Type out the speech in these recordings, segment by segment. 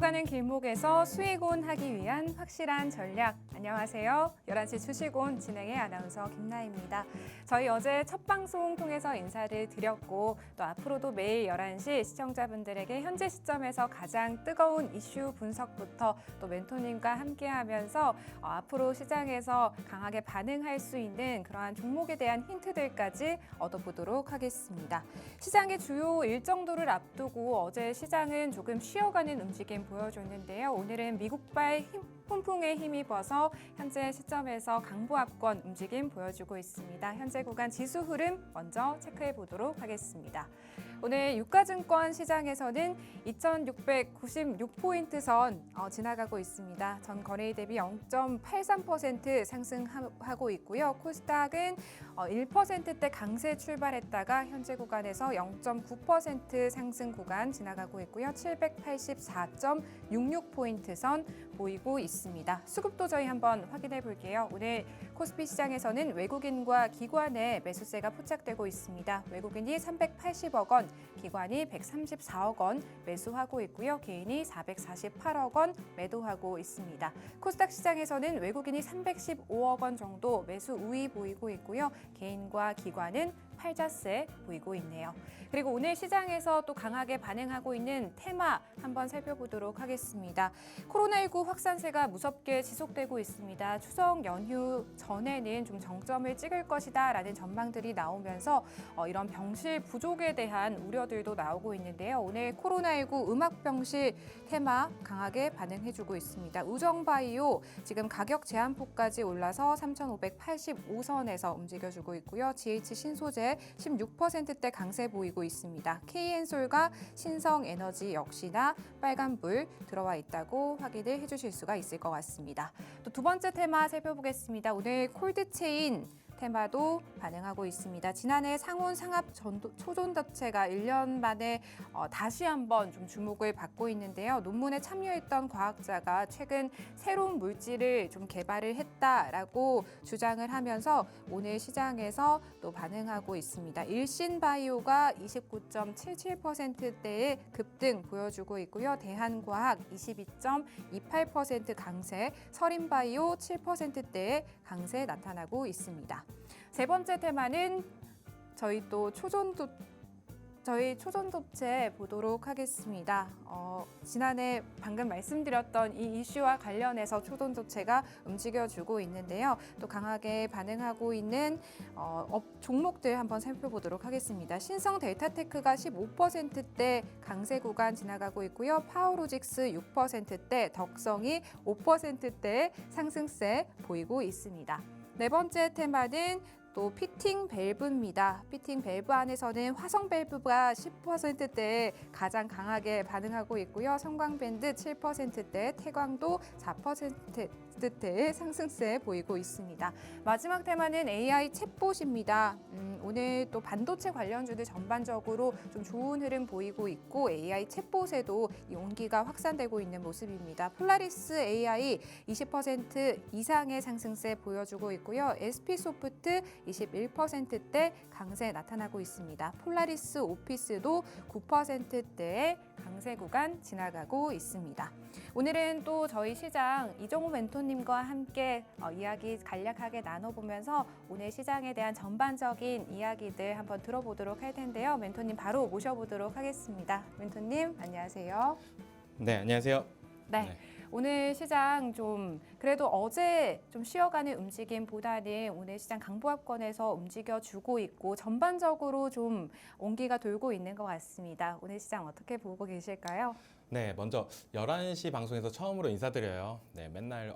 가는 길목에서 수익온 하기 위한 확실한 전략. 안녕하세요. 11시 주식온 진행의 아나운서 김나희입니다. 저희 어제 첫 방송 통해서 인사를 드렸고 또 앞으로도 매일 11시 시청자분들에게 현재 시점에서 가장 뜨거운 이슈 분석부터 또 멘토님과 함께하면서 앞으로 시장에서 강하게 반응할 수 있는 그러한 종목에 대한 힌트들까지 얻어보도록 하겠습니다. 시장의 주요 일정도를 앞두고 어제 시장은 조금 쉬어가는 움직임 보여줬는데요. 오늘은 미국발 훈풍에 힘입어서 현재 시점에서 강보합권 움직임 보여주고 있습니다. 현재 구간 지수 흐름 먼저 체크해 보도록 하겠습니다. 오늘 유가증권 시장에서는 2,696포인트 선 지나가고 있습니다. 전 거래일 대비 0.83% 상승하고 있고요. 코스닥은 1%대 강세 출발했다가 현재 구간에서 0.9% 상승 구간 지나가고 있고요. 784.66포인트 선 보이고 있습니다. 수급도 저희 한번 확인해 볼게요. 오늘 코스피 시장에서는 외국인과 기관의 매수세가 포착되고 있습니다. 외국인이 380억 원, 기관이 134억 원 매수하고 있고요. 개인이 448억 원 매도하고 있습니다. 코스닥 시장에서는 외국인이 315억 원 정도 매수 우위 보이고 있고요. 개인과 기관은 팔자세 보이고 있네요. 그리고 오늘 시장에서 또 강하게 반응하고 있는 테마 한번 살펴보도록 하겠습니다. 코로나19 확산세가 무섭게 지속되고 있습니다. 추석 연휴 전에는 좀 정점을 찍을 것이다 라는 전망들이 나오면서 이런 병실 부족에 대한 우려들도 나오고 있는데요. 오늘 코로나19 음악병실 테마 강하게 반응해주고 있습니다. 우정바이오 지금 가격 제한폭까지 올라서 3,585선에서 움직여주고 있고요. GH신소재 16%대 강세 보이고 있습니다. KN솔과 신성에너지 역시나 빨간불 들어와 있다고 확인을 해주실 수가 있을 것 같습니다. 또 두 번째 테마 살펴보겠습니다. 오늘 콜드체인 테마도 반응하고 있습니다. 지난해 상온 상합 초전도체가 1년 만에 다시 한번 좀 주목을 받고 있는데요. 논문에 참여했던 과학자가 최근 새로운 물질을 좀 개발을 했다라고 주장을 하면서 오늘 시장에서 또 반응하고 있습니다. 일신바이오가 29.77%대의 급등 보여주고 있고요. 대한과학 22.28% 강세, 서린바이오 7%대의 강세 나타나고 있습니다. 세 번째 테마는 저희 초전도체 보도록 하겠습니다. 지난해 방금 말씀드렸던 이 이슈와 관련해서 초전도체가 움직여주고 있는데요. 또 강하게 반응하고 있는 종목들 한번 살펴보도록 하겠습니다. 신성 델타테크가 15%대 강세 구간 지나가고 있고요. 파워로직스 6%대, 덕성이 5%대 상승세 보이고 있습니다. 네 번째 테마는 또 피팅 밸브입니다. 피팅 밸브 안에서는 화성 밸브가 10%대에 가장 강하게 반응하고 있고요. 성광밴드 7%대, 태광도 4%대의 상승세 보이고 있습니다. 마지막 테마는 AI 챗봇입니다. 오늘 또 반도체 관련주들 전반적으로 좀 좋은 흐름 보이고 있고 AI 챗봇에도 이 온기가 확산되고 있는 모습입니다. 폴라리스 AI 20% 이상의 상승세 보여주고 있고요. SP소프트 21%대 강세 나타나고 있습니다. 폴라리스 오피스도 9%대의 강세 구간 지나가고 있습니다. 오늘은 또 저희 시장 이정호 멘토님과 함께 이야기 간략하게 나눠보면서 오늘 시장에 대한 전반적인 이야기들 한번 들어보도록 할 텐데요. 멘토님 바로 모셔보도록 하겠습니다. 멘토님 안녕하세요. 네, 안녕하세요. 네. 오늘 시장 좀 그래도 어제 좀 쉬어가는 움직임보다는 오늘 시장 강보합권에서 움직여주고 있고 전반적으로 좀 온기가 돌고 있는 것 같습니다. 오늘 시장 어떻게 보고 계실까요? 네, 먼저 11시 방송에서 처음으로 인사드려요. 네, 맨날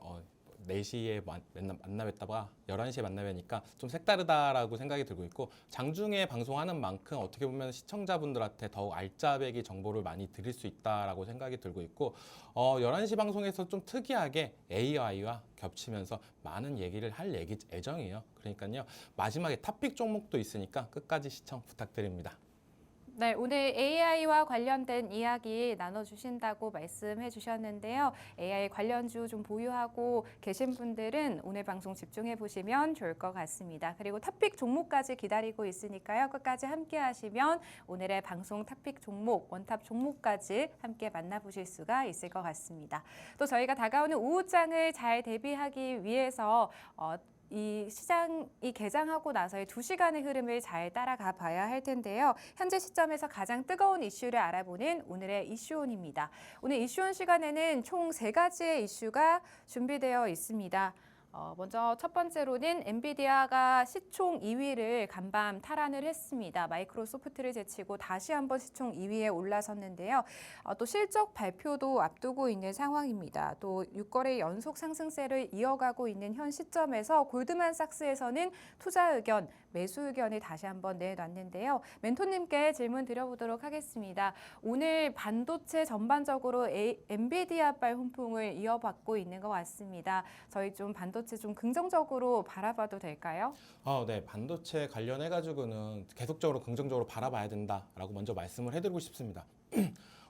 4시에 맨날 만나뵙다가 11시에 만나뵈니까 좀 색다르다라고 생각이 들고 있고 장중에 방송하는 만큼 어떻게 보면 시청자분들한테 더욱 알짜배기 정보를 많이 드릴 수 있다라고 생각이 들고 있고 11시 방송에서 좀 특이하게 AI와 겹치면서 많은 얘기를 할 예정이에요. 그러니까요. 마지막에 탑픽 종목도 있으니까 끝까지 시청 부탁드립니다. 네, 오늘 AI와 관련된 이야기 나눠주신다고 말씀해 주셨는데요. AI 관련주 좀 보유하고 계신 분들은 오늘 방송 집중해 보시면 좋을 것 같습니다. 그리고 탑픽 종목까지 기다리고 있으니까요. 끝까지 함께 하시면 오늘의 방송 탑픽 종목, 원탑 종목까지 함께 만나보실 수가 있을 것 같습니다. 또 저희가 다가오는 오후장을 잘 대비하기 위해서 이 시장이 개장하고 나서의 2시간의 흐름을 잘 따라가 봐야 할 텐데요. 현재 시점에서 가장 뜨거운 이슈를 알아보는 오늘의 이슈온입니다. 오늘 이슈온 시간에는 총 3가지의 이슈가 준비되어 있습니다. 먼저 첫 번째로는 엔비디아가 시총 2위를 간밤 탈환을 했습니다. 마이크로소프트를 제치고 다시 한번 시총 2위에 올라섰는데요. 또 실적 발표도 앞두고 있는 상황입니다. 또 6거래 연속 상승세를 이어가고 있는 현 시점에서 골드만삭스에서는 투자 의견, 매수 의견을 다시 한번 내놨는데요. 멘토님께 질문 드려보도록 하겠습니다. 오늘 반도체 전반적으로 엔비디아발 훈풍을 이어받고 있는 것 같습니다. 저희 좀 반도체 좀 긍정적으로 바라봐도 될까요? 네. 반도체 관련해가지고는 계속적으로 긍정적으로 바라봐야 된다라고 먼저 말씀을 해드리고 싶습니다.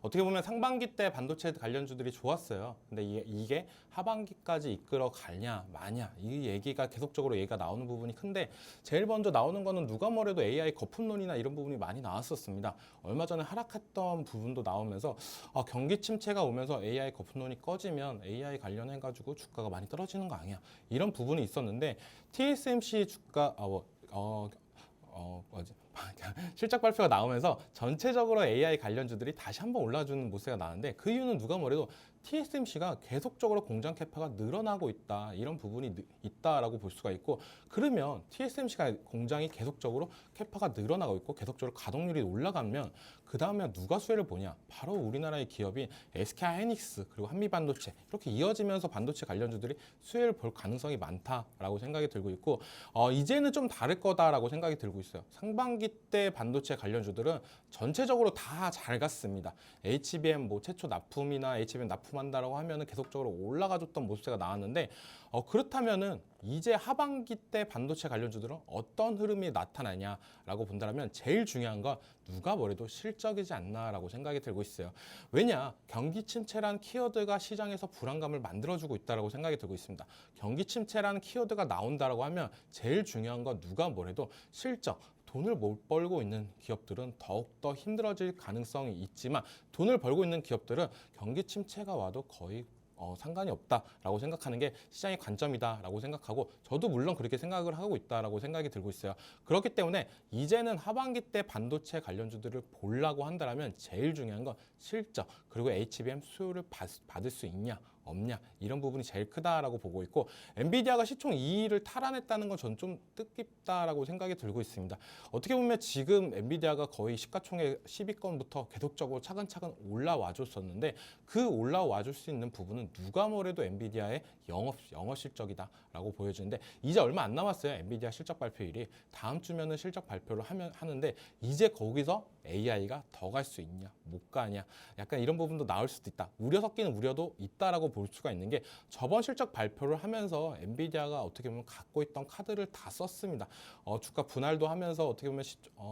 어떻게 보면 상반기 때 반도체 관련주들이 좋았어요. 근데 이게 하반기까지 이끌어 가냐 마냐 이 얘기가 계속적으로 얘기가 나오는 부분이 큰데 제일 먼저 나오는 거는 누가 뭐래도 AI 거품론이나 이런 부분이 많이 나왔었습니다. 얼마 전에 하락했던 부분도 나오면서 경기 침체가 오면서 AI 거품론이 꺼지면 AI 관련해가지고 주가가 많이 떨어지는 거 아니야. 이런 부분이 있었는데 TSMC 주가 실적 발표가 나오면서 전체적으로 AI 관련주들이 다시 한번 올라주는 모습이 나는데 그 이유는 누가 뭐래도 TSMC가 계속적으로 공장 캐파가 늘어나고 있다 이런 부분이 있다라고 볼 수가 있고 그러면 TSMC가 공장이 계속적으로 캐파가 늘어나고 있고 계속적으로 가동률이 올라가면 그 다음에 누가 수혜를 보냐 바로 우리나라의 기업인 SK하이닉스 그리고 한미반도체 이렇게 이어지면서 반도체 관련주들이 수혜를 볼 가능성이 많다라고 생각이 들고 있고 이제는 좀 다를 거다라고 생각이 들고 있어요. 상반기 때 반도체 관련주들은 전체적으로 다 잘 갔습니다. HBM 최초 납품이나 HBM 납품한다라고 하면은 계속적으로 올라가줬던 모습이 나왔는데 그렇다면은 이제 하반기 때 반도체 관련주들은 어떤 흐름이 나타나냐라고 본다면 제일 중요한 건 누가 뭐래도 실적이지 않나라고 생각이 들고 있어요. 왜냐? 경기 침체란 키워드가 시장에서 불안감을 만들어주고 있다라고 생각이 들고 있습니다. 경기 침체라는 키워드가 나온다라고 하면 제일 중요한 건 누가 뭐래도 실적 돈을 못 벌고 있는 기업들은 더욱더 힘들어질 가능성이 있지만 돈을 벌고 있는 기업들은 경기 침체가 와도 거의 상관이 없다라고 생각하는 게 시장의 관점이다라고 생각하고 저도 물론 그렇게 생각을 하고 있다라고 생각이 들고 있어요. 그렇기 때문에 이제는 하반기 때 반도체 관련주들을 보려고 한다면 제일 중요한 건 실적 그리고 HBM 수요를 받을 수 있냐 없냐 이런 부분이 제일 크다라고 보고 있고 엔비디아가 시총 2위를 탈환했다는 건 전 좀 뜻깊다라고 생각이 들고 있습니다. 어떻게 보면 지금 엔비디아가 거의 시가총액 10위권부터 계속적으로 차근차근 올라와 줬었는데 그 올라와 줄 수 있는 부분은 누가 뭐래도 엔비디아의 영업 실적이다라고 보여주는데 이제 얼마 안 남았어요. 엔비디아 실적 발표일이 다음 주면은 실적 발표를 하는데 이제 거기서 AI가 더 갈 수 있냐 못 가냐 약간 이런 부분도 나올 수도 있다. 우려 섞이는 우려도 있다라고 볼 수가 있는 게 저번 실적 발표를 하면서 엔비디아가 어떻게 보면 갖고 있던 카드를 다 썼습니다. 주가 분할도 하면서 어떻게 보면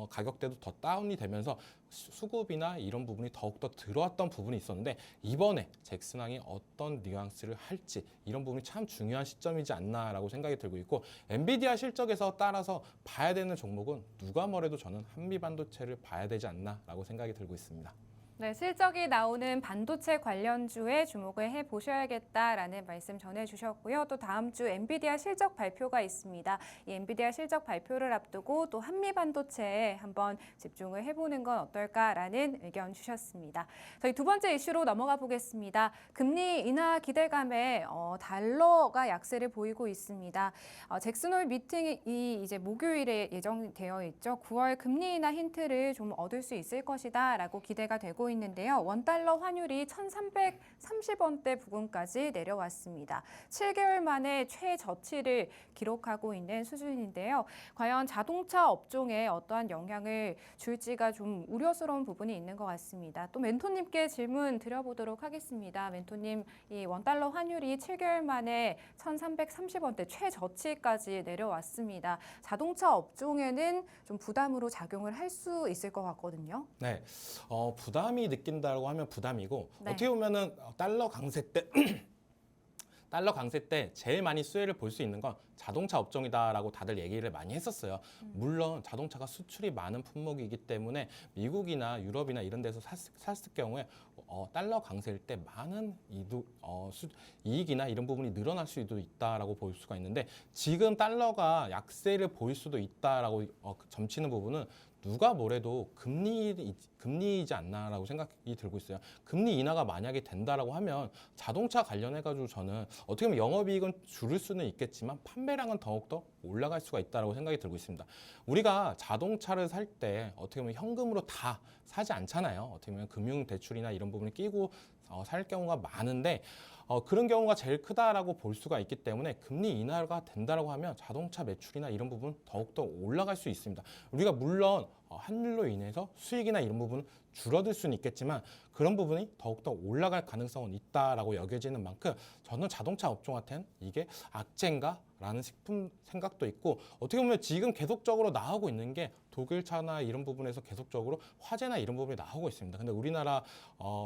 가격대도 더 다운이 되면서 수급이나 이런 부분이 더욱더 들어왔던 부분이 있었는데 이번에 잭슨왕이 어떤 뉘앙스를 할지 이런 부분이 참 중요한 시점이지 않나라고 생각이 들고 있고 엔비디아 실적에서 따라서 봐야 되는 종목은 누가 뭐래도 저는 한미반도체를 봐야 되지 않나라고 생각이 들고 있습니다. 네, 실적이 나오는 반도체 관련주에 주목을 해보셔야겠다라는 말씀 전해주셨고요. 또 다음 주 엔비디아 실적 발표가 있습니다. 이 엔비디아 실적 발표를 앞두고 또 한미반도체에 한번 집중을 해보는 건 어떨까라는 의견 주셨습니다. 저희 두 번째 이슈로 넘어가 보겠습니다. 금리 인하 기대감에 달러가 약세를 보이고 있습니다. 잭슨홀 미팅이 이제 목요일에 예정되어 있죠. 9월 금리 인하 힌트를 좀 얻을 수 있을 것이다라고 기대가 되고 있는데요. 원달러 환율이 1,330원대 부근까지 내려왔습니다. 7개월 만에 최저치를 기록하고 있는 수준인데요. 과연 자동차 업종에 어떠한 영향을 줄지가 좀 우려스러운 부분이 있는 것 같습니다. 또 멘토님께 질문 드려보도록 하겠습니다. 멘토님, 이 원달러 환율이 7개월 만에 1,330원대 최저치까지 내려왔습니다. 자동차 업종에는 좀 부담으로 작용을 할 수 있을 것 같거든요. 네, 부담이 느낀다고 하면 부담이고 네. 어떻게 보면은 달러 강세 때 달러 강세 때 제일 많이 수혜를 볼 수 있는 건 자동차 업종이다라고 다들 얘기를 많이 했었어요. 물론 자동차가 수출이 많은 품목이기 때문에 미국이나 유럽이나 이런 데서 샀을 경우에 달러 강세일 때 많은 이익이나 이런 부분이 늘어날 수도 있다라고 볼 수가 있는데 지금 달러가 약세를 보일 수도 있다라고 점치는 부분은 누가 뭐래도 금리이지 않나라고 생각이 들고 있어요. 금리 인하가 만약에 된다라고 하면 자동차 관련해가지고 저는 어떻게 보면 영업이익은 줄을 수는 있겠지만 판매량은 더욱더 올라갈 수가 있다라고 생각이 들고 있습니다. 우리가 자동차를 살 때 어떻게 보면 현금으로 다 사지 않잖아요. 어떻게 보면 금융대출이나 이런 부분을 끼고 살 경우가 많은데 그런 경우가 제일 크다라고 볼 수가 있기 때문에 금리 인하가 된다라고 하면 자동차 매출이나 이런 부분 더욱더 올라갈 수 있습니다. 우리가 물론 환율로 인해서 수익이나 이런 부분은 줄어들 수는 있겠지만 그런 부분이 더욱더 올라갈 가능성은 있다라고 여겨지는 만큼 저는 자동차 업종한테는 이게 악재인가라는 생각도 있고 어떻게 보면 지금 계속적으로 나오고 있는 게 독일차나 이런 부분에서 계속적으로 화재나 이런 부분이 나오고 있습니다. 근데 우리나라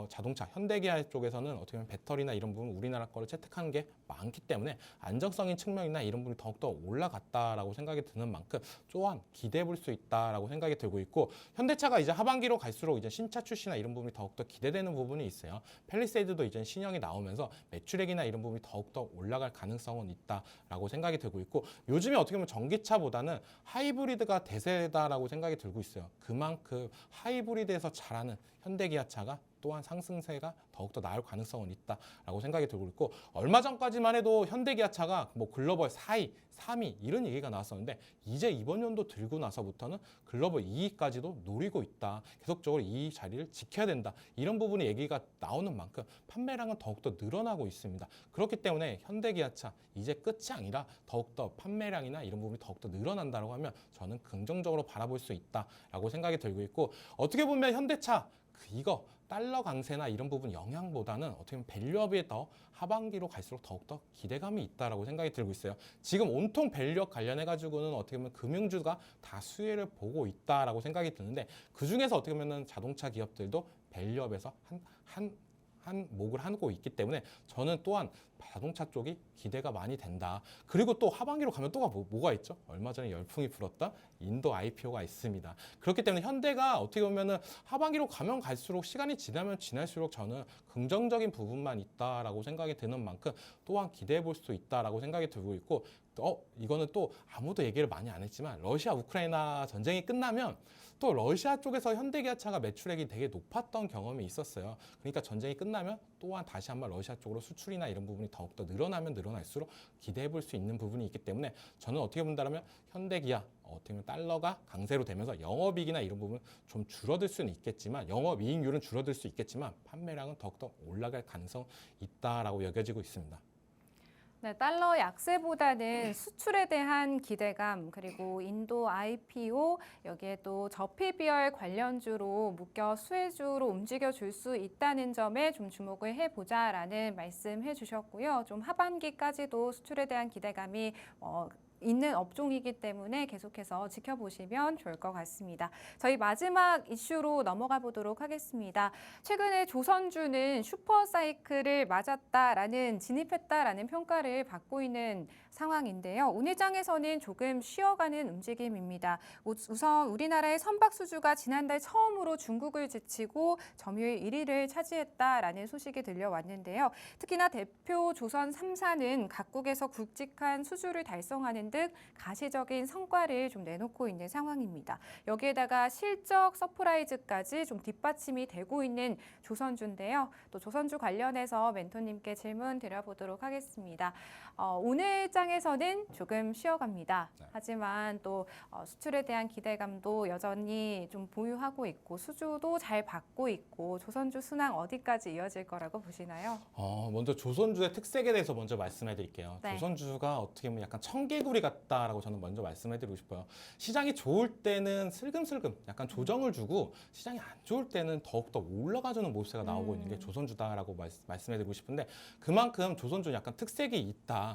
자동차 현대기아 쪽에서는 어떻게 보면 배터리나 이런 부분 우리나라 거를 채택하는 게 많기 때문에 안정성인 측면이나 이런 부분이 더욱더 올라갔다라고 생각이 드는 만큼 또한 기대해 볼 수 있다라고 생각이 들고 있고 현대차가 이제 하반기로 갈수록 이제 신차 출시나 이런 부분이 더욱더 기대되는 부분이 있어요. 팰리세이드도 이제 신형이 나오면서 매출액이나 이런 부분이 더욱더 올라갈 가능성은 있다라고 생각이 들고 있고 요즘에 어떻게 보면 전기차보다는 하이브리드가 대세다라고 생각이 들고 있어요. 그만큼 하이브리드에서 잘하는 현대기아차가 또한 상승세가 더욱더 나올 가능성은 있다라고 생각이 들고 있고 얼마 전까지만 해도 현대기아차가 뭐 글로벌 4위, 3위 이런 얘기가 나왔었는데 이제 이번 연도 들고 나서부터는 글로벌 2위까지도 노리고 있다. 계속적으로 이 자리를 지켜야 된다. 이런 부분의 얘기가 나오는 만큼 판매량은 더욱더 늘어나고 있습니다. 그렇기 때문에 현대기아차 이제 끝이 아니라 더욱더 판매량이나 이런 부분이 더욱더 늘어난다고 하면 저는 긍정적으로 바라볼 수 있다라고 생각이 들고 있고 어떻게 보면 현대차 이거 달러 강세나 이런 부분 영향보다는 어떻게 보면 밸류업에 더 하반기로 갈수록 더욱더 기대감이 있다라고 생각이 들고 있어요. 지금 온통 밸류업 관련해 가지고는 어떻게 보면 금융주가 다 수혜를 보고 있다라고 생각이 드는데 그 중에서 어떻게 보면 자동차 기업들도 밸류업에서 한 목을 하고 있기 때문에 저는 또한 자동차 쪽이 기대가 많이 된다. 그리고 또 하반기로 가면 또가 뭐가 있죠? 얼마 전에 열풍이 불었던 인도 IPO가 있습니다. 그렇기 때문에 현대가 어떻게 보면은 하반기로 가면 갈수록 시간이 지나면 지날수록 저는 긍정적인 부분만 있다라고 생각이 드는 만큼 또한 기대해 볼 수 있다라고 생각이 들고 있고 이거는 또 아무도 얘기를 많이 안 했지만 러시아 우크라이나 전쟁이 끝나면 또 러시아 쪽에서 현대기아차가 매출액이 되게 높았던 경험이 있었어요. 그러니까 전쟁이 끝나면 또한 다시 한번 러시아 쪽으로 수출이나 이런 부분이 더욱더 늘어나면 늘어날수록 기대해 볼 수 있는 부분이 있기 때문에 저는 어떻게 본다면 현대기아 어떻게 보면 달러가 강세로 되면서 영업이익이나 이런 부분 좀 줄어들 수는 있겠지만 영업이익률은 줄어들 수 있겠지만 판매량은 더욱더 올라갈 가능성 있다라고 여겨지고 있습니다. 네, 달러 약세보다는 수출에 대한 기대감 그리고 인도 IPO 여기에 또 저폐비열 관련주로 묶여 수혜주로 움직여 줄 수 있다는 점에 좀 주목을 해보자라는 말씀해 주셨고요. 좀 하반기까지도 수출에 대한 기대감이 있는 업종이기 때문에 계속해서 지켜보시면 좋을 것 같습니다. 저희 마지막 이슈로 넘어가 보도록 하겠습니다. 최근에 조선주는 슈퍼사이클을 맞았다라는 진입했다라는 평가를 받고 있는 상황인데요. 오늘장에서는 조금 쉬어가는 움직임입니다. 우선 우리나라의 선박수주가 지난달 처음으로 중국을 제치고 점유율 1위를 차지했다라는 소식이 들려왔는데요. 특히나 대표 조선 3사는 각국에서 굵직한 수주를 달성하는 등 등 가시적인 성과를 좀 내놓고 있는 상황입니다. 여기에다가 실적 서프라이즈까지 좀 뒷받침이 되고 있는 조선주인데요. 또 조선주 관련해서 멘토님께 질문 드려보도록 하겠습니다. 오늘 장에서는 조금 쉬어갑니다. 하지만 또 수출에 대한 기대감도 여전히 좀 보유하고 있고 수주도 잘 받고 있고 조선주 순항 어디까지 이어질 거라고 보시나요? 먼저 조선주의 특색에 대해서 먼저 말씀해 드릴게요. 네. 조선주가 어떻게 보면 약간 청개구리 같다라고 저는 먼저 말씀해 드리고 싶어요. 시장이 좋을 때는 슬금슬금 약간 조정을 주고 시장이 안 좋을 때는 더욱더 올라가주는 모습세가 나오고 있는 게 조선주다라고 말씀해 드리고 싶은데 그만큼 조선주는 약간 특색이 있다.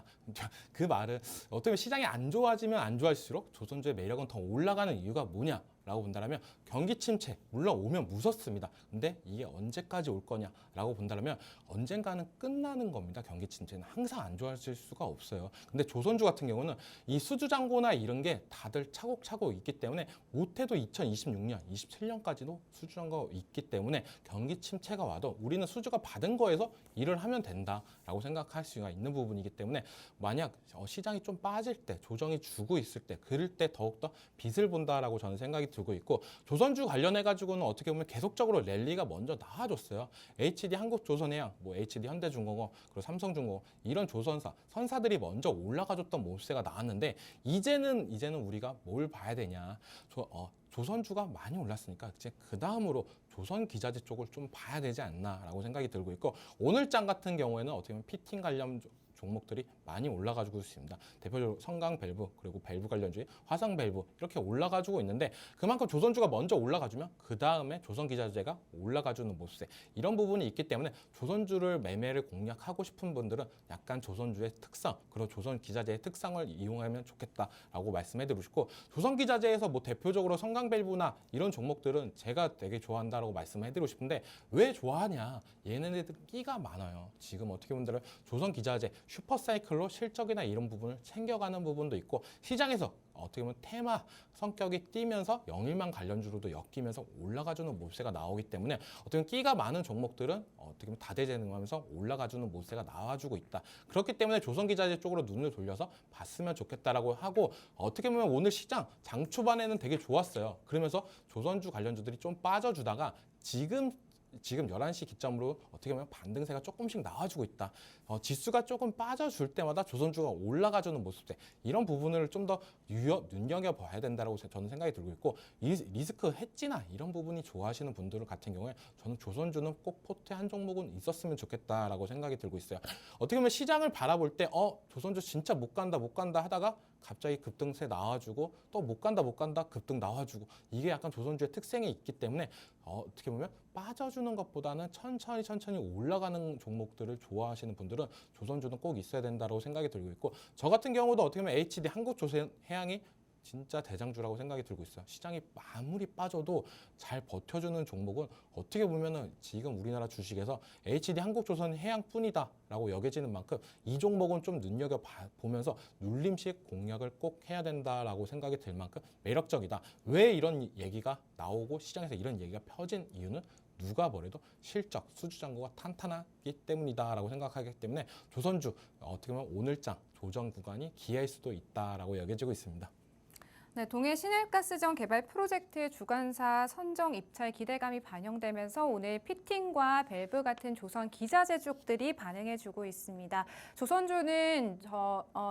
그 말은 어떻게 보면 시장이 안 좋아지면 안 좋아질수록 조선주의 매력은 더 올라가는 이유가 뭐냐? 라고 본다면 경기 침체 물론 오면 무섭습니다. 근데 이게 언제까지 올 거냐라고 본다면 언젠가는 끝나는 겁니다. 경기 침체는 항상 안 좋아질 수가 없어요. 근데 조선주 같은 경우는 이 수주 잔고나 이런 게 다들 차곡차곡 있기 때문에 못해도 2026년, 27년까지도 수주 잔고 있기 때문에 경기 침체가 와도 우리는 수주가 받은 거에서 일을 하면 된다라고 생각할 수가 있는 부분이기 때문에 만약 시장이 좀 빠질 때 조정이 주고 있을 때 그럴 때 더욱더 빛을 본다라고 저는 생각이 들고 있고 조선주 관련해 가지고는 어떻게 보면 계속적으로 랠리가 먼저 나와줬어요. HD 한국조선해양, 뭐 HD 현대중공업, 그리고 삼성중공업 이런 조선사 선사들이 먼저 올라가줬던 모습세가 나왔는데 이제는 우리가 뭘 봐야 되냐? 조선주가 많이 올랐으니까 이제 그 다음으로 조선 기자재 쪽을 좀 봐야 되지 않나라고 생각이 들고 있고 오늘 장 같은 경우에는 어떻게 보면 피팅 관련 종목들이 많이 올라가지고 있습니다. 대표적으로 성강 밸브 그리고 밸브 관련주의 화성 밸브 이렇게 올라가지고 있는데 그만큼 조선주가 먼저 올라가주면 그 다음에 조선 기자재가 올라가주는 모습세 이런 부분이 있기 때문에 조선주를 매매를 공략하고 싶은 분들은 약간 조선주의 특성 그리고 조선 기자재의 특성을 이용하면 좋겠다라고 말씀해드리고 싶고 조선 기자재에서 뭐 대표적으로 성강 밸브나 이런 종목들은 제가 되게 좋아한다라고 말씀해드리고 싶은데 왜 좋아하냐 얘네들 끼가 많아요. 지금 어떻게 보면 조선 기자재 슈퍼사이클로 실적이나 이런 부분을 챙겨가는 부분도 있고 시장에서 어떻게 보면 테마 성격이 띄면서 영일만 관련주로도 엮이면서 올라가주는 모습세가 나오기 때문에 어떻게 보면 끼가 많은 종목들은 어떻게 보면 다대재능하면서 올라가주는 모습세가 나와주고 있다. 그렇기 때문에 조선기자재 쪽으로 눈을 돌려서 봤으면 좋겠다라고 하고 어떻게 보면 오늘 시장 장 초반에는 되게 좋았어요. 그러면서 조선주 관련주들이 좀 빠져주다가 지금 11시 기점으로 어떻게 보면 반등세가 조금씩 나와주고 있다. 지수가 조금 빠져줄 때마다 조선주가 올라가주는 모습들 이런 부분을 좀 더 눈여겨봐야 된다고 저는 생각이 들고 있고 리스크 헤지나 이런 부분이 좋아하시는 분들 같은 경우에 저는 조선주는 꼭 포트에 한 종목은 있었으면 좋겠다라고 생각이 들고 있어요. 어떻게 보면 시장을 바라볼 때 조선주 진짜 못 간다 하다가 갑자기 급등세 나와주고 또 못 간다 급등 나와주고 이게 약간 조선주의 특성이 있기 때문에 어떻게 보면 빠져주는 것보다는 천천히 올라가는 종목들을 좋아하시는 분들은 조선주는 꼭 있어야 된다고 생각이 들고 있고 저 같은 경우도 어떻게 보면 HD 한국조선해양이 진짜 대장주라고 생각이 들고 있어요. 시장이 아무리 빠져도 잘 버텨주는 종목은 어떻게 보면은 지금 우리나라 주식에서 HD 한국조선해양뿐이다라고 여겨지는 만큼 이 종목은 좀 눈여겨보면서 눌림식 공략을 꼭 해야 된다라고 생각이 들 만큼 매력적이다. 왜 이런 얘기가 나오고 시장에서 이런 얘기가 펴진 이유는 누가 뭐래도 실적, 수주잔고가 탄탄하기 때문이다라고 생각하기 때문에 조선주 어떻게 보면 오늘장 조정 구간이 기회일 수도 있다라고 여겨지고 있습니다. 네, 동해 신헬가스전 개발 프로젝트 주관사 선정 입찰 기대감이 반영되면서 오늘 피팅과 밸브 같은 조선 기자재 쪽들이 반응해주고 있습니다. 조선주는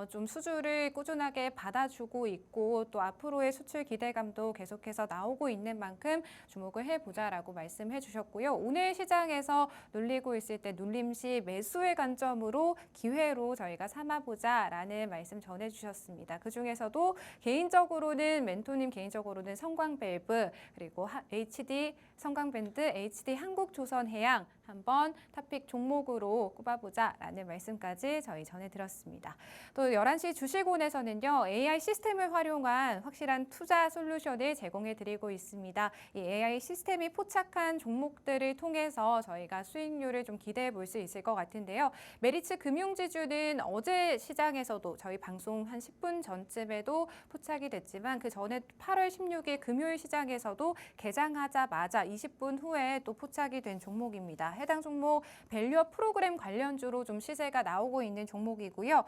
좀 수주를 꾸준하게 받아주고 있고 또 앞으로의 수출 기대감도 계속해서 나오고 있는 만큼 주목을 해보자라고 말씀해 주셨고요. 오늘 시장에서 눌리고 있을 때 눌림시 매수의 관점으로 기회로 저희가 삼아보자라는 말씀 전해주셨습니다. 그중에서도 개인적으로는 멘토님 개인적으로는 성광밸브 그리고 HD 성광밴드, HD 한국조선해양 한번 탑픽 종목으로 꼽아보자라는 말씀까지 저희 전해드렸습니다. 또 11시 주식원에서는요. AI 시스템을 활용한 확실한 투자 솔루션을 제공해드리고 있습니다. 이 AI 시스템이 포착한 종목들을 통해서 저희가 수익률을 좀 기대해 볼 수 있을 것 같은데요. 메리츠 금융지주는 어제 시장에서도 저희 방송 한 10분 전쯤에도 포착이 됐지만 그 전에 8월 16일 금요일 시장에서도 개장하자마자 20분 후에 또 포착이 된 종목입니다. 해당 종목 밸류업 프로그램 관련주로 좀 시세가 나오고 있는 종목이고요.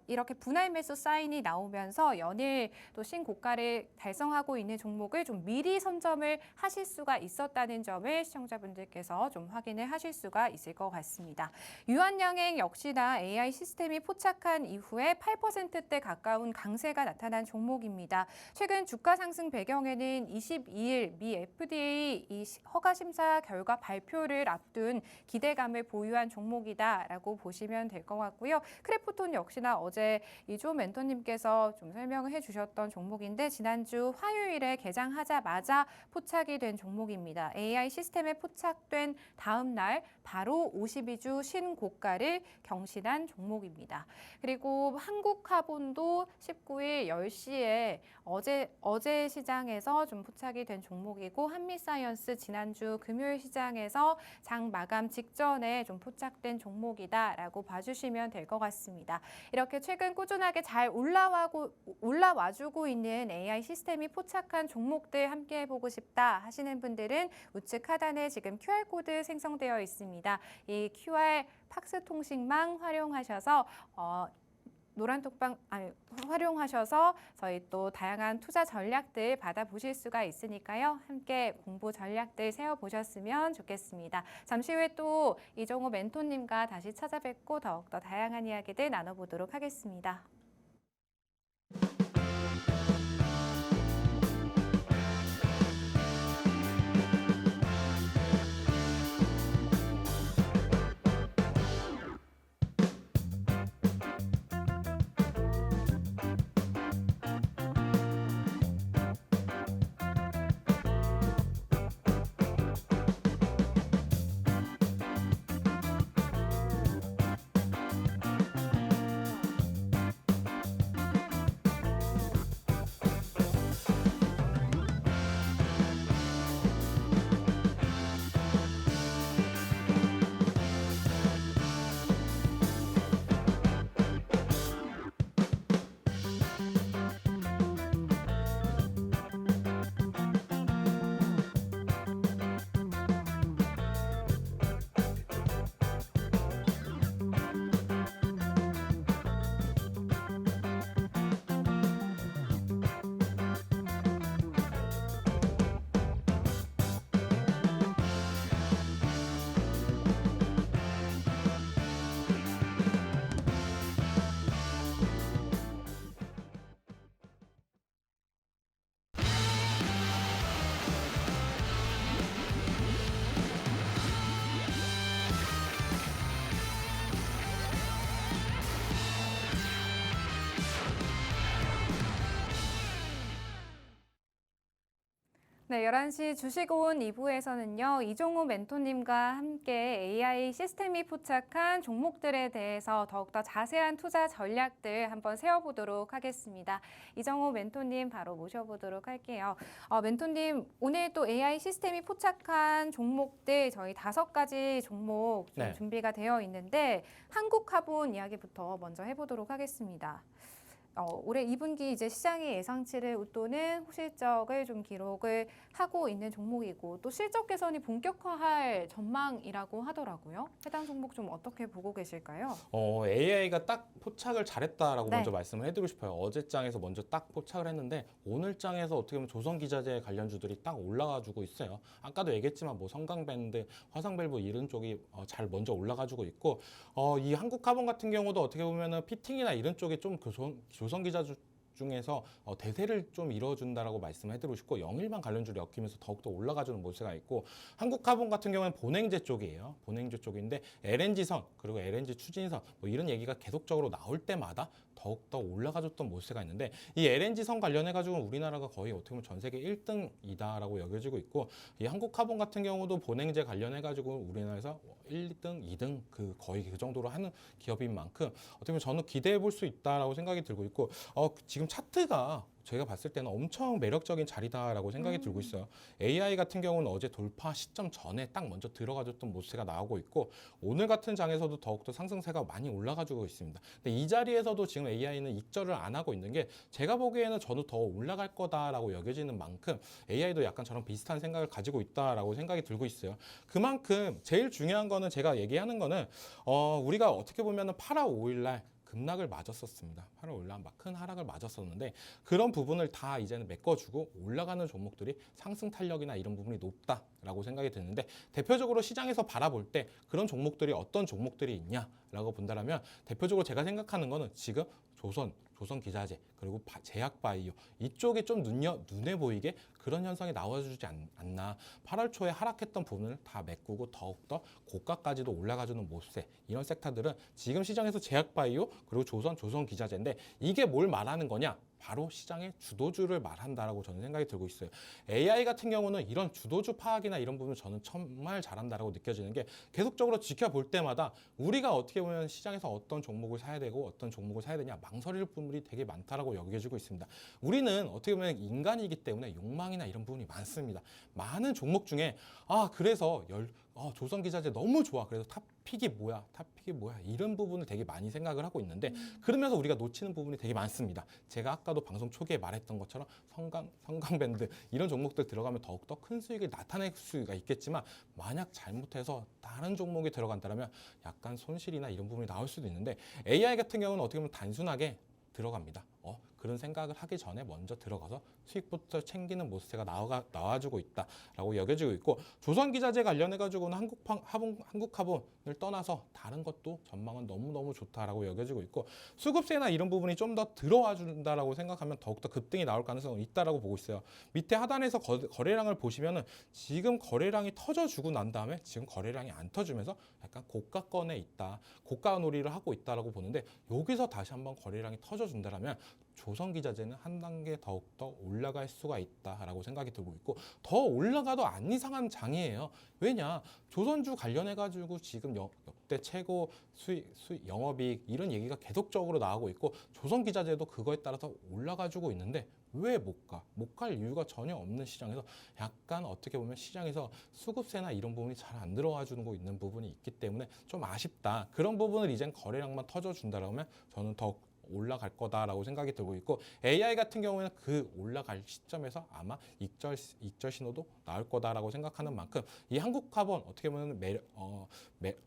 이렇게 분할 매수 사인이 나오면서 연일 또 신고가를 달성하고 있는 종목을 좀 미리 선점을 하실 수가 있었다는 점을 시청자분들께서 좀 확인을 하실 수가 있을 것 같습니다. 유한양행 역시나 AI 시스템이 포착한 이후에 8%대 가까운 강세가 나타난 종목입니다. 최근 주가 상승 배경에는 22일 미 FDA 이 허가 심사 결과 발표를 앞둔 기대감을 보유한 종목이다라고 보시면 될 것 같고요. 크래프톤 역시나 어제 이조 멘토님께서 좀 설명을 해주셨던 종목인데 지난주 화요일에 개장하자마자 포착이 된 종목입니다. AI 시스템에 포착된 다음 날 바로 52주 신고가를 경신한 종목입니다. 그리고 한국카본도 19일 10시에 어제 시장에서 좀 포착이 된 종목이고 한미사이언스 지난주 금요일 시장에서 장 마감 직전에 좀 포착된 종목이다라고 봐주시면 될 것 같습니다. 이렇게 최근 꾸준하게 잘 올라와주고 있는 AI 시스템이 포착한 종목들 함께 해보고 싶다 하시는 분들은 우측 하단에 지금 QR코드 생성되어 있습니다. 이 QR 팍스 통신망 활용하셔서 활용하셔서 저희 또 다양한 투자 전략들 받아보실 수가 있으니까요. 함께 공부 전략들 세워보셨으면 좋겠습니다. 잠시 후에 또 이종호 멘토님과 다시 찾아뵙고 더욱더 다양한 이야기들 나눠보도록 하겠습니다. 네, 11시 주식온 2부에서는요. 이종호 멘토님과 함께 AI 시스템이 포착한 종목들에 대해서 더욱더 자세한 투자 전략들 한번 세워보도록 하겠습니다. 이종호 멘토님 바로 모셔보도록 할게요. 멘토님, 오늘 또 AI 시스템이 포착한 종목들 저희 5가지 종목 좀 네. 준비가 되어 있는데 한국카본 이야기부터 먼저 해보도록 하겠습니다. 올해 2분기 이제 시장의 예상치를 웃도는 호실적을 좀 기록을 하고 있는 종목이고 또 실적 개선이 본격화할 전망이라고 하더라고요. 해당 종목 좀 어떻게 보고 계실까요? AI가 딱 포착을 잘했다라고 네. 먼저 말씀을 해드리고 싶어요. 어제 장에서 먼저 딱 포착을 했는데 오늘 장에서 어떻게 보면 조선기자재 관련주들이 딱 올라가지고 있어요. 아까도 얘기했지만 뭐 성강밴드, 화성밸브 이런 쪽이 잘 먼저 올라가지고 있고 이 한국카본 같은 경우도 어떻게 보면은 피팅이나 이런 쪽에 좀 조선기자주 중에서 대세를 좀 이뤄준다라고 말씀해드리고 싶고 영일만 관련주를 엮이면서 더욱더 올라가주는 모습이 있고 한국카본 같은 경우는 본행제 쪽이에요. 본행제 쪽인데 LNG선 그리고 LNG 추진선 뭐 이런 얘기가 계속적으로 나올 때마다 더욱더 올라가줬던 모습이 있는데 이 LNG선 관련해가지고 우리나라가 거의 어떻게 보면 전 세계 1등이다라고 여겨지고 있고 이 한국카본 같은 경우도 본행제 관련해가지고 우리나라에서 1등, 2등 거의 그 정도로 하는 기업인 만큼 어떻게 보면 저는 기대해 볼 수 있다라고 생각이 들고 있고 지금 차트가 저희가 봤을 때는 엄청 매력적인 자리다라고 생각이 들고 있어요. AI 같은 경우는 어제 돌파 시점 전에 딱 먼저 들어가줬던 모습가 나오고 있고 오늘 같은 장에서도 더욱더 상승세가 많이 올라가지고 있습니다. 근데 이 자리에서도 지금 AI는 익절을 안 하고 있는 게 제가 보기에는 저도 더 올라갈 거다라고 여겨지는 만큼 AI도 약간 저랑 비슷한 생각을 가지고 있다라고 생각이 들고 있어요. 그만큼 제일 중요한 거는 제가 얘기하는 거는 우리가 어떻게 보면은 8월 5일 날 급락을 맞았었습니다. 8월 5일 날 막 큰 하락을 맞았었는데 그런 부분을 다 이제는 메꿔주고 올라가는 종목들이 상승 탄력이나 이런 부분이 높다라고 생각이 드는데 대표적으로 시장에서 바라볼 때 그런 종목들이 어떤 종목들이 있냐라고 본다면 대표적으로 제가 생각하는 거는 지금 조선 기자재 그리고 제약 바이오 이쪽에 좀 눈에 보이게 그런 현상이 나와주지 않나. 8월 초에 하락했던 부분을 다 메꾸고 더욱더 고가까지도 올라가주는 모습세 이런 섹터들은 지금 시장에서 제약 바이오 그리고 조선 기자재인데 이게 뭘 말하는 거냐? 바로 시장의 주도주를 말한다라고 저는 생각이 들고 있어요. AI 같은 경우는 이런 주도주 파악이나 이런 부분을 저는 정말 잘한다라고 느껴지는 게 계속적으로 지켜볼 때마다 우리가 어떻게 보면 시장에서 어떤 종목을 사야 되고 어떤 종목을 사야 되냐 망설일 부분이 되게 많다라고 여겨지고 있습니다. 우리는 어떻게 보면 인간이기 때문에 욕망이나 이런 부분이 많습니다. 많은 종목 중에 그래서 조선기자재 너무 좋아. 그래서 탑픽이 뭐야 이런 부분을 되게 많이 생각을 하고 있는데 그러면서 우리가 놓치는 부분이 되게 많습니다. 제가 아까도 방송 초기에 말했던 것처럼 성강밴드 이런 종목들 들어가면 더욱더 큰 수익을 나타낼 수가 있겠지만 만약 잘못해서 다른 종목이 들어간다면 약간 손실이나 이런 부분이 나올 수도 있는데 AI 같은 경우는 어떻게 보면 단순하게 들어갑니다. 그런 생각을 하기 전에 먼저 들어가서 수익부터 챙기는 모습세가 나와주고 있다라고 여겨지고 있고 조선기자재 관련해가지고는 한국화본을 떠나서 다른 것도 전망은 너무너무 좋다라고 여겨지고 있고 수급세나 이런 부분이 좀 더 들어와 준다라고 생각하면 더욱더 급등이 나올 가능성은 있다라고 보고 있어요. 밑에 하단에서 거래량을 보시면은 지금 거래량이 터져주고 난 다음에 지금 거래량이 안 터지면서 약간 고가권에 있다. 고가 놀이를 하고 있다라고 보는데 여기서 다시 한번 거래량이 터져준다라면 조선기자재는 한 단계 더욱더 올라갈 수가 있다라고 생각이 들고 있고 더 올라가도 안 이상한 장이에요. 왜냐? 조선주 관련해가지고 지금 역대 최고 수익 영업이익 이런 얘기가 계속적으로 나오고 있고 조선기자재도 그거에 따라서 올라가지고 있는데 왜 못 가? 못 갈 이유가 전혀 없는 시장에서 약간 어떻게 보면 시장에서 수급세나 이런 부분이 잘 안 들어와 주는 거 있는 부분이 있기 때문에 좀 아쉽다. 그런 부분을 이젠 거래량만 터져준다라면 저는 더 올라갈 거다라고 생각이 들고 있고 AI 같은 경우에는 그 올라갈 시점에서 아마 익절 신호도 나올 거다라고 생각하는 만큼 이 한국카본 어떻게 보면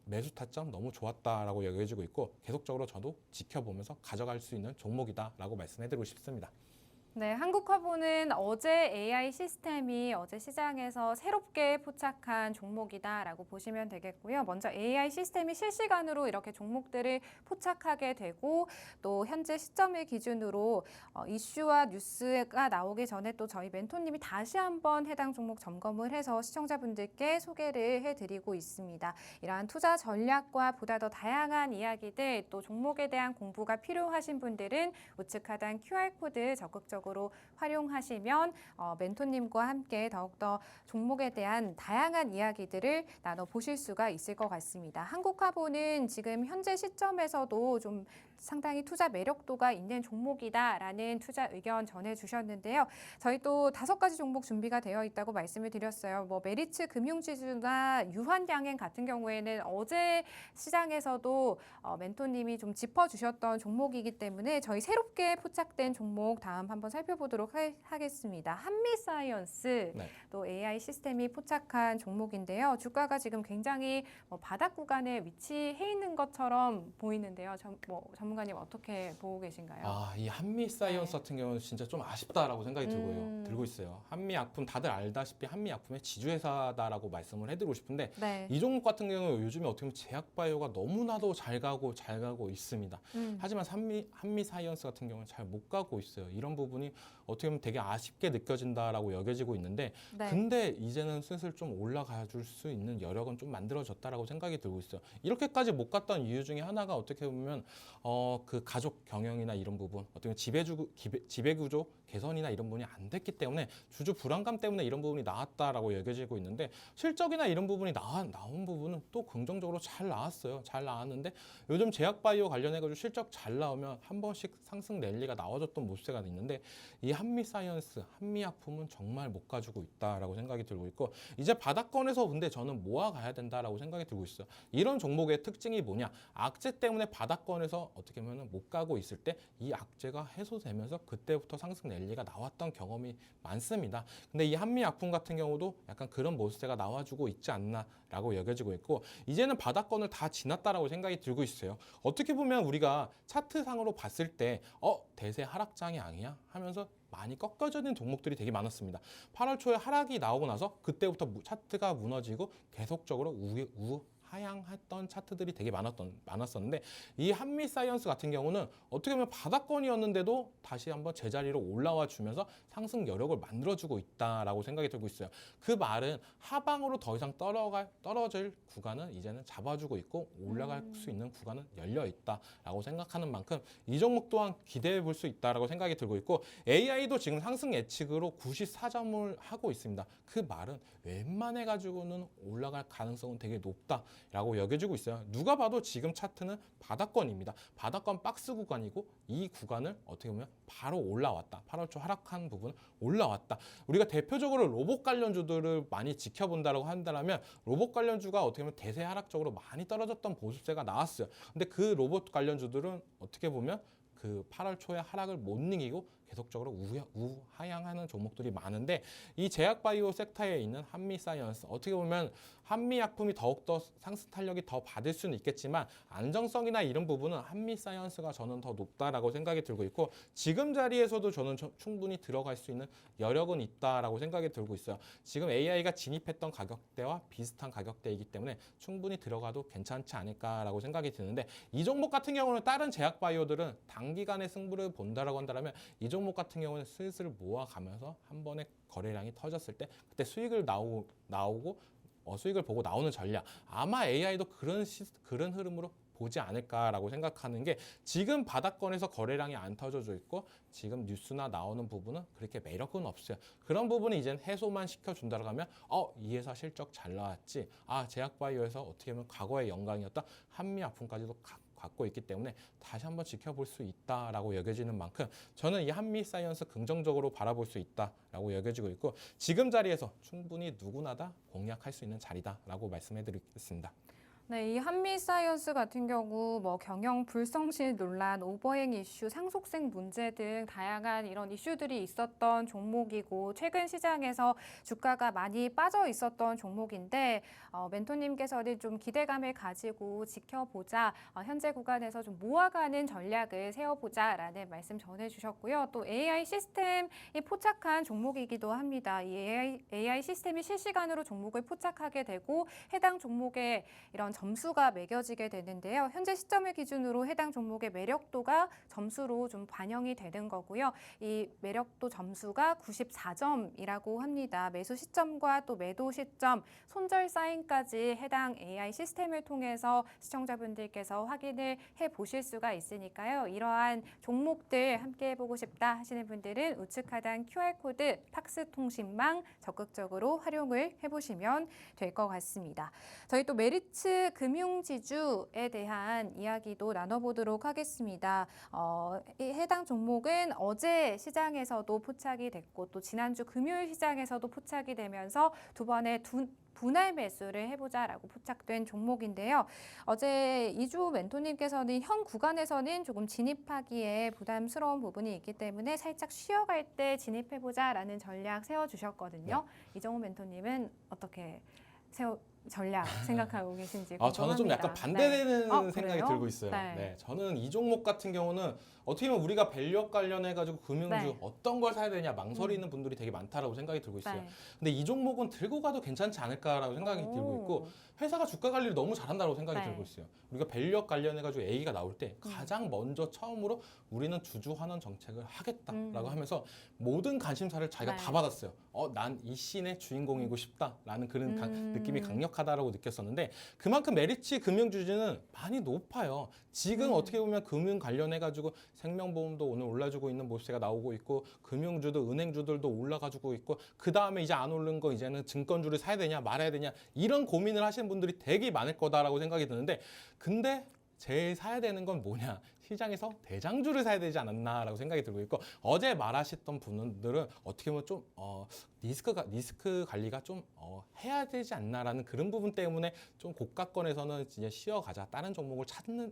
매수 타점 너무 좋았다라고 여겨지고 있고 계속적으로 저도 지켜보면서 가져갈 수 있는 종목이다라고 말씀해드리고 싶습니다. 네, 한국화보는 어제 AI 시스템이 어제 시장에서 새롭게 포착한 종목이다라고 보시면 되겠고요. 먼저 AI 시스템이 실시간으로 이렇게 종목들을 포착하게 되고 또 현재 시점을 기준으로 이슈와 뉴스가 나오기 전에 또 저희 멘토님이 다시 한번 해당 종목 점검을 해서 시청자분들께 소개를 해드리고 있습니다. 이러한 투자 전략과 보다 더 다양한 이야기들 또 종목에 대한 공부가 필요하신 분들은 우측 하단 QR코드 적극적으로 활용하시면 멘토님과 함께 더욱더 종목에 대한 다양한 이야기들을 나눠보실 수가 있을 것 같습니다. 한국화보는 지금 현재 시점에서도 좀 상당히 투자 매력도가 있는 종목이다라는 투자 의견 전해주셨는데요. 저희 또 5가지 종목 준비가 되어 있다고 말씀을 드렸어요. 메리츠 금융지주나 유한양행 같은 경우에는 어제 시장에서도 멘토님이 좀 짚어주셨던 종목이기 때문에 저희 새롭게 포착된 종목 다음 한번 살펴보도록 하겠습니다. 한미사이언스 네. 또 AI 시스템이 포착한 종목인데요. 주가가 지금 굉장히 바닥 구간에 위치해 있는 것처럼 보이는데요. 전문가님 어떻게 보고 계신가요? 이 한미사이언스 네. 같은 경우는 진짜 좀 아쉽다라고 생각이 들고 있어요. 한미약품 다들 알다시피 한미약품의 지주회사다라고 말씀을 해드리고 싶은데 네. 이 종목 같은 경우는 요즘에 어떻게 보면 제약바이오가 너무나도 잘 가고 있습니다. 하지만 한미사이언스 같은 경우는 잘 못 가고 있어요. 이런 부분이 어떻게 보면 되게 아쉽게 느껴진다라고 여겨지고 있는데 네. 근데 이제는 슬슬 좀 올라가 줄 수 있는 여력은 좀 만들어졌다라고 생각이 들고 있어요. 이렇게까지 못 갔던 이유 중에 하나가 어떻게 보면 그 가족 경영이나 이런 부분, 어떻게 보면 지배구조 개선이나 이런 부분이 안 됐기 때문에 주주 불안감 때문에 이런 부분이 나왔다라고 여겨지고 있는데, 실적이나 이런 부분이 나온 부분은 또 긍정적으로 잘 나왔어요. 잘 나왔는데 요즘 제약바이오 관련해가지고 실적 잘 나오면 한 번씩 상승 랠리가 나와줬던 모습세가 있는데, 이 한미사이언스, 한미약품은 정말 못 가지고 있다라고 생각이 들고 있고, 이제 바닥권에서 근데 저는 모아가야 된다라고 생각이 들고 있어요. 이런 종목의 특징이 뭐냐? 악재 때문에 바닥권에서 어떻게 보면 못 가고 있을 때 이 악재가 해소되면서 그때부터 상승 랠리가 나왔던 경험이 많습니다. 근데 이 한미약품 같은 경우도 약간 그런 모습세가 나와주고 있지 않나라고 여겨지고 있고, 이제는 바닥권을 다 지났다라고 생각이 들고 있어요. 어떻게 보면 우리가 차트상으로 봤을 때 대세 하락장이 아니야 하면서 많이 꺾여지는 종목들이 되게 많았습니다. 8월 초에 하락이 나오고 나서 그때부터 차트가 무너지고 계속적으로 하향했던 차트들이 되게 많았었는데, 이 한미사이언스 같은 경우는 어떻게 보면 바닥권이었는데도 다시 한번 제자리로 올라와 주면서 상승 여력을 만들어주고 있다라고 생각이 들고 있어요. 그 말은 하방으로 더 이상 떨어질 구간은 이제는 잡아주고 있고, 올라갈 수 있는 구간은 열려 있다라고 생각하는 만큼 이 종목 또한 기대해 볼 수 있다라고 생각이 들고 있고, AI도 지금 상승 예측으로 94점을 하고 있습니다. 그 말은 웬만해 가지고는 올라갈 가능성은 되게 높다라고 여겨지고 있어요. 누가 봐도 지금 차트는 바닥권입니다. 바닥권 박스 구간이고, 이 구간을 어떻게 보면 바로 올라왔다. 8월 초 하락한 부분 올라왔다. 우리가 대표적으로 로봇 관련주들을 많이 지켜본다라고 한다면, 로봇 관련주가 어떻게 보면 대세 하락적으로 많이 떨어졌던 보습세가 나왔어요. 근데 그 로봇 관련주들은 어떻게 보면 그 8월 초에 하락을 못 이기고 계속적으로 우하향하는 종목들이 많은데, 이 제약바이오 섹터에 있는 한미사이언스, 어떻게 보면 한미약품이 더욱더 상승 탄력이 더 받을 수는 있겠지만 안정성이나 이런 부분은 한미사이언스가 저는 더 높다라고 생각이 들고 있고, 지금 자리에서도 저는 충분히 들어갈 수 있는 여력은 있다라고 생각이 들고 있어요. 지금 AI가 진입했던 가격대와 비슷한 가격대이기 때문에 충분히 들어가도 괜찮지 않을까라고 생각이 드는데, 이 종목 같은 경우는 다른 제약바이오들은 단기간에 승부를 본다라고 한다면, 이 종목 같은 경우는 슬슬 모아가면서 한 번에 거래량이 터졌을 때 그때 수익을 나오고 수익을 보고 나오는 전략, 아마 AI도 그런 흐름으로 보지 않을까라고 생각하는 게, 지금 바닥권에서 거래량이 안 터져져 있고 지금 뉴스나 나오는 부분은 그렇게 매력은 없어요. 그런 부분은 이젠 해소만 시켜준다고 하면 이 회사 실적 잘 나왔지, 제약바이오에서 어떻게 보면 과거의 영광이었다 한미약품까지도 갖고 있기 때문에 다시 한번 지켜볼 수 있다라고 여겨지는 만큼, 저는 이 한미사이언스 긍정적으로 바라볼 수 있다라고 여겨지고 있고, 지금 자리에서 충분히 누구나 다 공략할 수 있는 자리다라고 말씀해드리겠습니다. 네, 이 한미사이언스 같은 경우 뭐 경영 불성실 논란, 오버행 이슈, 상속세 문제 등 다양한 이런 이슈들이 있었던 종목이고, 최근 시장에서 주가가 많이 빠져 있었던 종목인데, 멘토님께서는 좀 기대감을 가지고 지켜보자, 현재 구간에서 좀 모아가는 전략을 세워보자라는 말씀 전해주셨고요. 또 AI 시스템이 포착한 종목이기도 합니다. 이 AI 시스템이 실시간으로 종목을 포착하게 되고 해당 종목의 이런 점수가 매겨지게 되는데요. 현재 시점을 기준으로 해당 종목의 매력도가 점수로 좀 반영이 되는 거고요. 이 매력도 점수가 94점이라고 합니다. 매수 시점과 또 매도 시점, 손절 사인까지 해당 AI 시스템을 통해서 시청자분들께서 확인을 해보실 수가 있으니까요. 이러한 종목들 함께 해보고 싶다 하시는 분들은 우측 하단 QR코드 팍스통신망 적극적으로 활용을 해보시면 될 것 같습니다. 저희 또 메리츠 금융지주에 대한 이야기도 나눠보도록 하겠습니다. 해당 종목은 어제 시장에서도 포착이 됐고, 또 지난주 금요일 시장에서도 포착이 되면서 두 번의 분할 매수를 해보자라고 포착된 종목인데요. 어제 이주 멘토님께서는 현 구간에서는 조금 진입하기에 부담스러운 부분이 있기 때문에 살짝 쉬어갈 때 진입해보자라는 전략 세워주셨거든요. 이정우 멘토님은 어떻게 전략 생각하고 계신지 궁금합니다. 저는 좀 약간 반대되는 생각이 그래요? 들고 있어요. 네. 저는 이 종목 같은 경우는 어떻게 보면 우리가 밸류업 관련해가지고 금융주 어떤 걸 사야 되냐 망설이는 분들이 되게 많다라고 생각이 들고 있어요. 근데 이 종목은 들고 가도 괜찮지 않을까라고 생각이 들고 있고, 회사가 주가 관리를 너무 잘한다고 생각이 들고 있어요. 우리가 밸류업 관련해가지고 A가 나올 때 가장 먼저 처음으로 우리는 주주 환원 정책을 하겠다라고 하면서 모든 관심사를 자기가 다 받았어요. 난 이 씬의 주인공이고 싶다라는 그런 느낌이 강력 부족하다라고 느꼈었는데 그만큼 메리츠 금융주주는 많이 높아요. 지금 어떻게 보면 금융 관련해가지고 생명보험도 오늘 올라주고 있는 모습세가 나오고 있고 금융주도 은행주들도 올라가지고 있고 그 다음에 이제 안 오른 거 이제는 증권주를 사야 되냐 말아야 되냐 이런 고민을 하시는 분들이 되게 많을 거다라고 생각이 드는데 근데 제일 사야 되는 건 뭐냐? 시장에서 대장주를 사야 되지 않았나라고 생각이 들고 있고 어제 말하셨던 분들은 어떻게 보면 좀 리스크 관리가 좀 해야 되지 않나라는 그런 부분 때문에 좀 고가권에서는 이제 쉬어가자 다른 종목을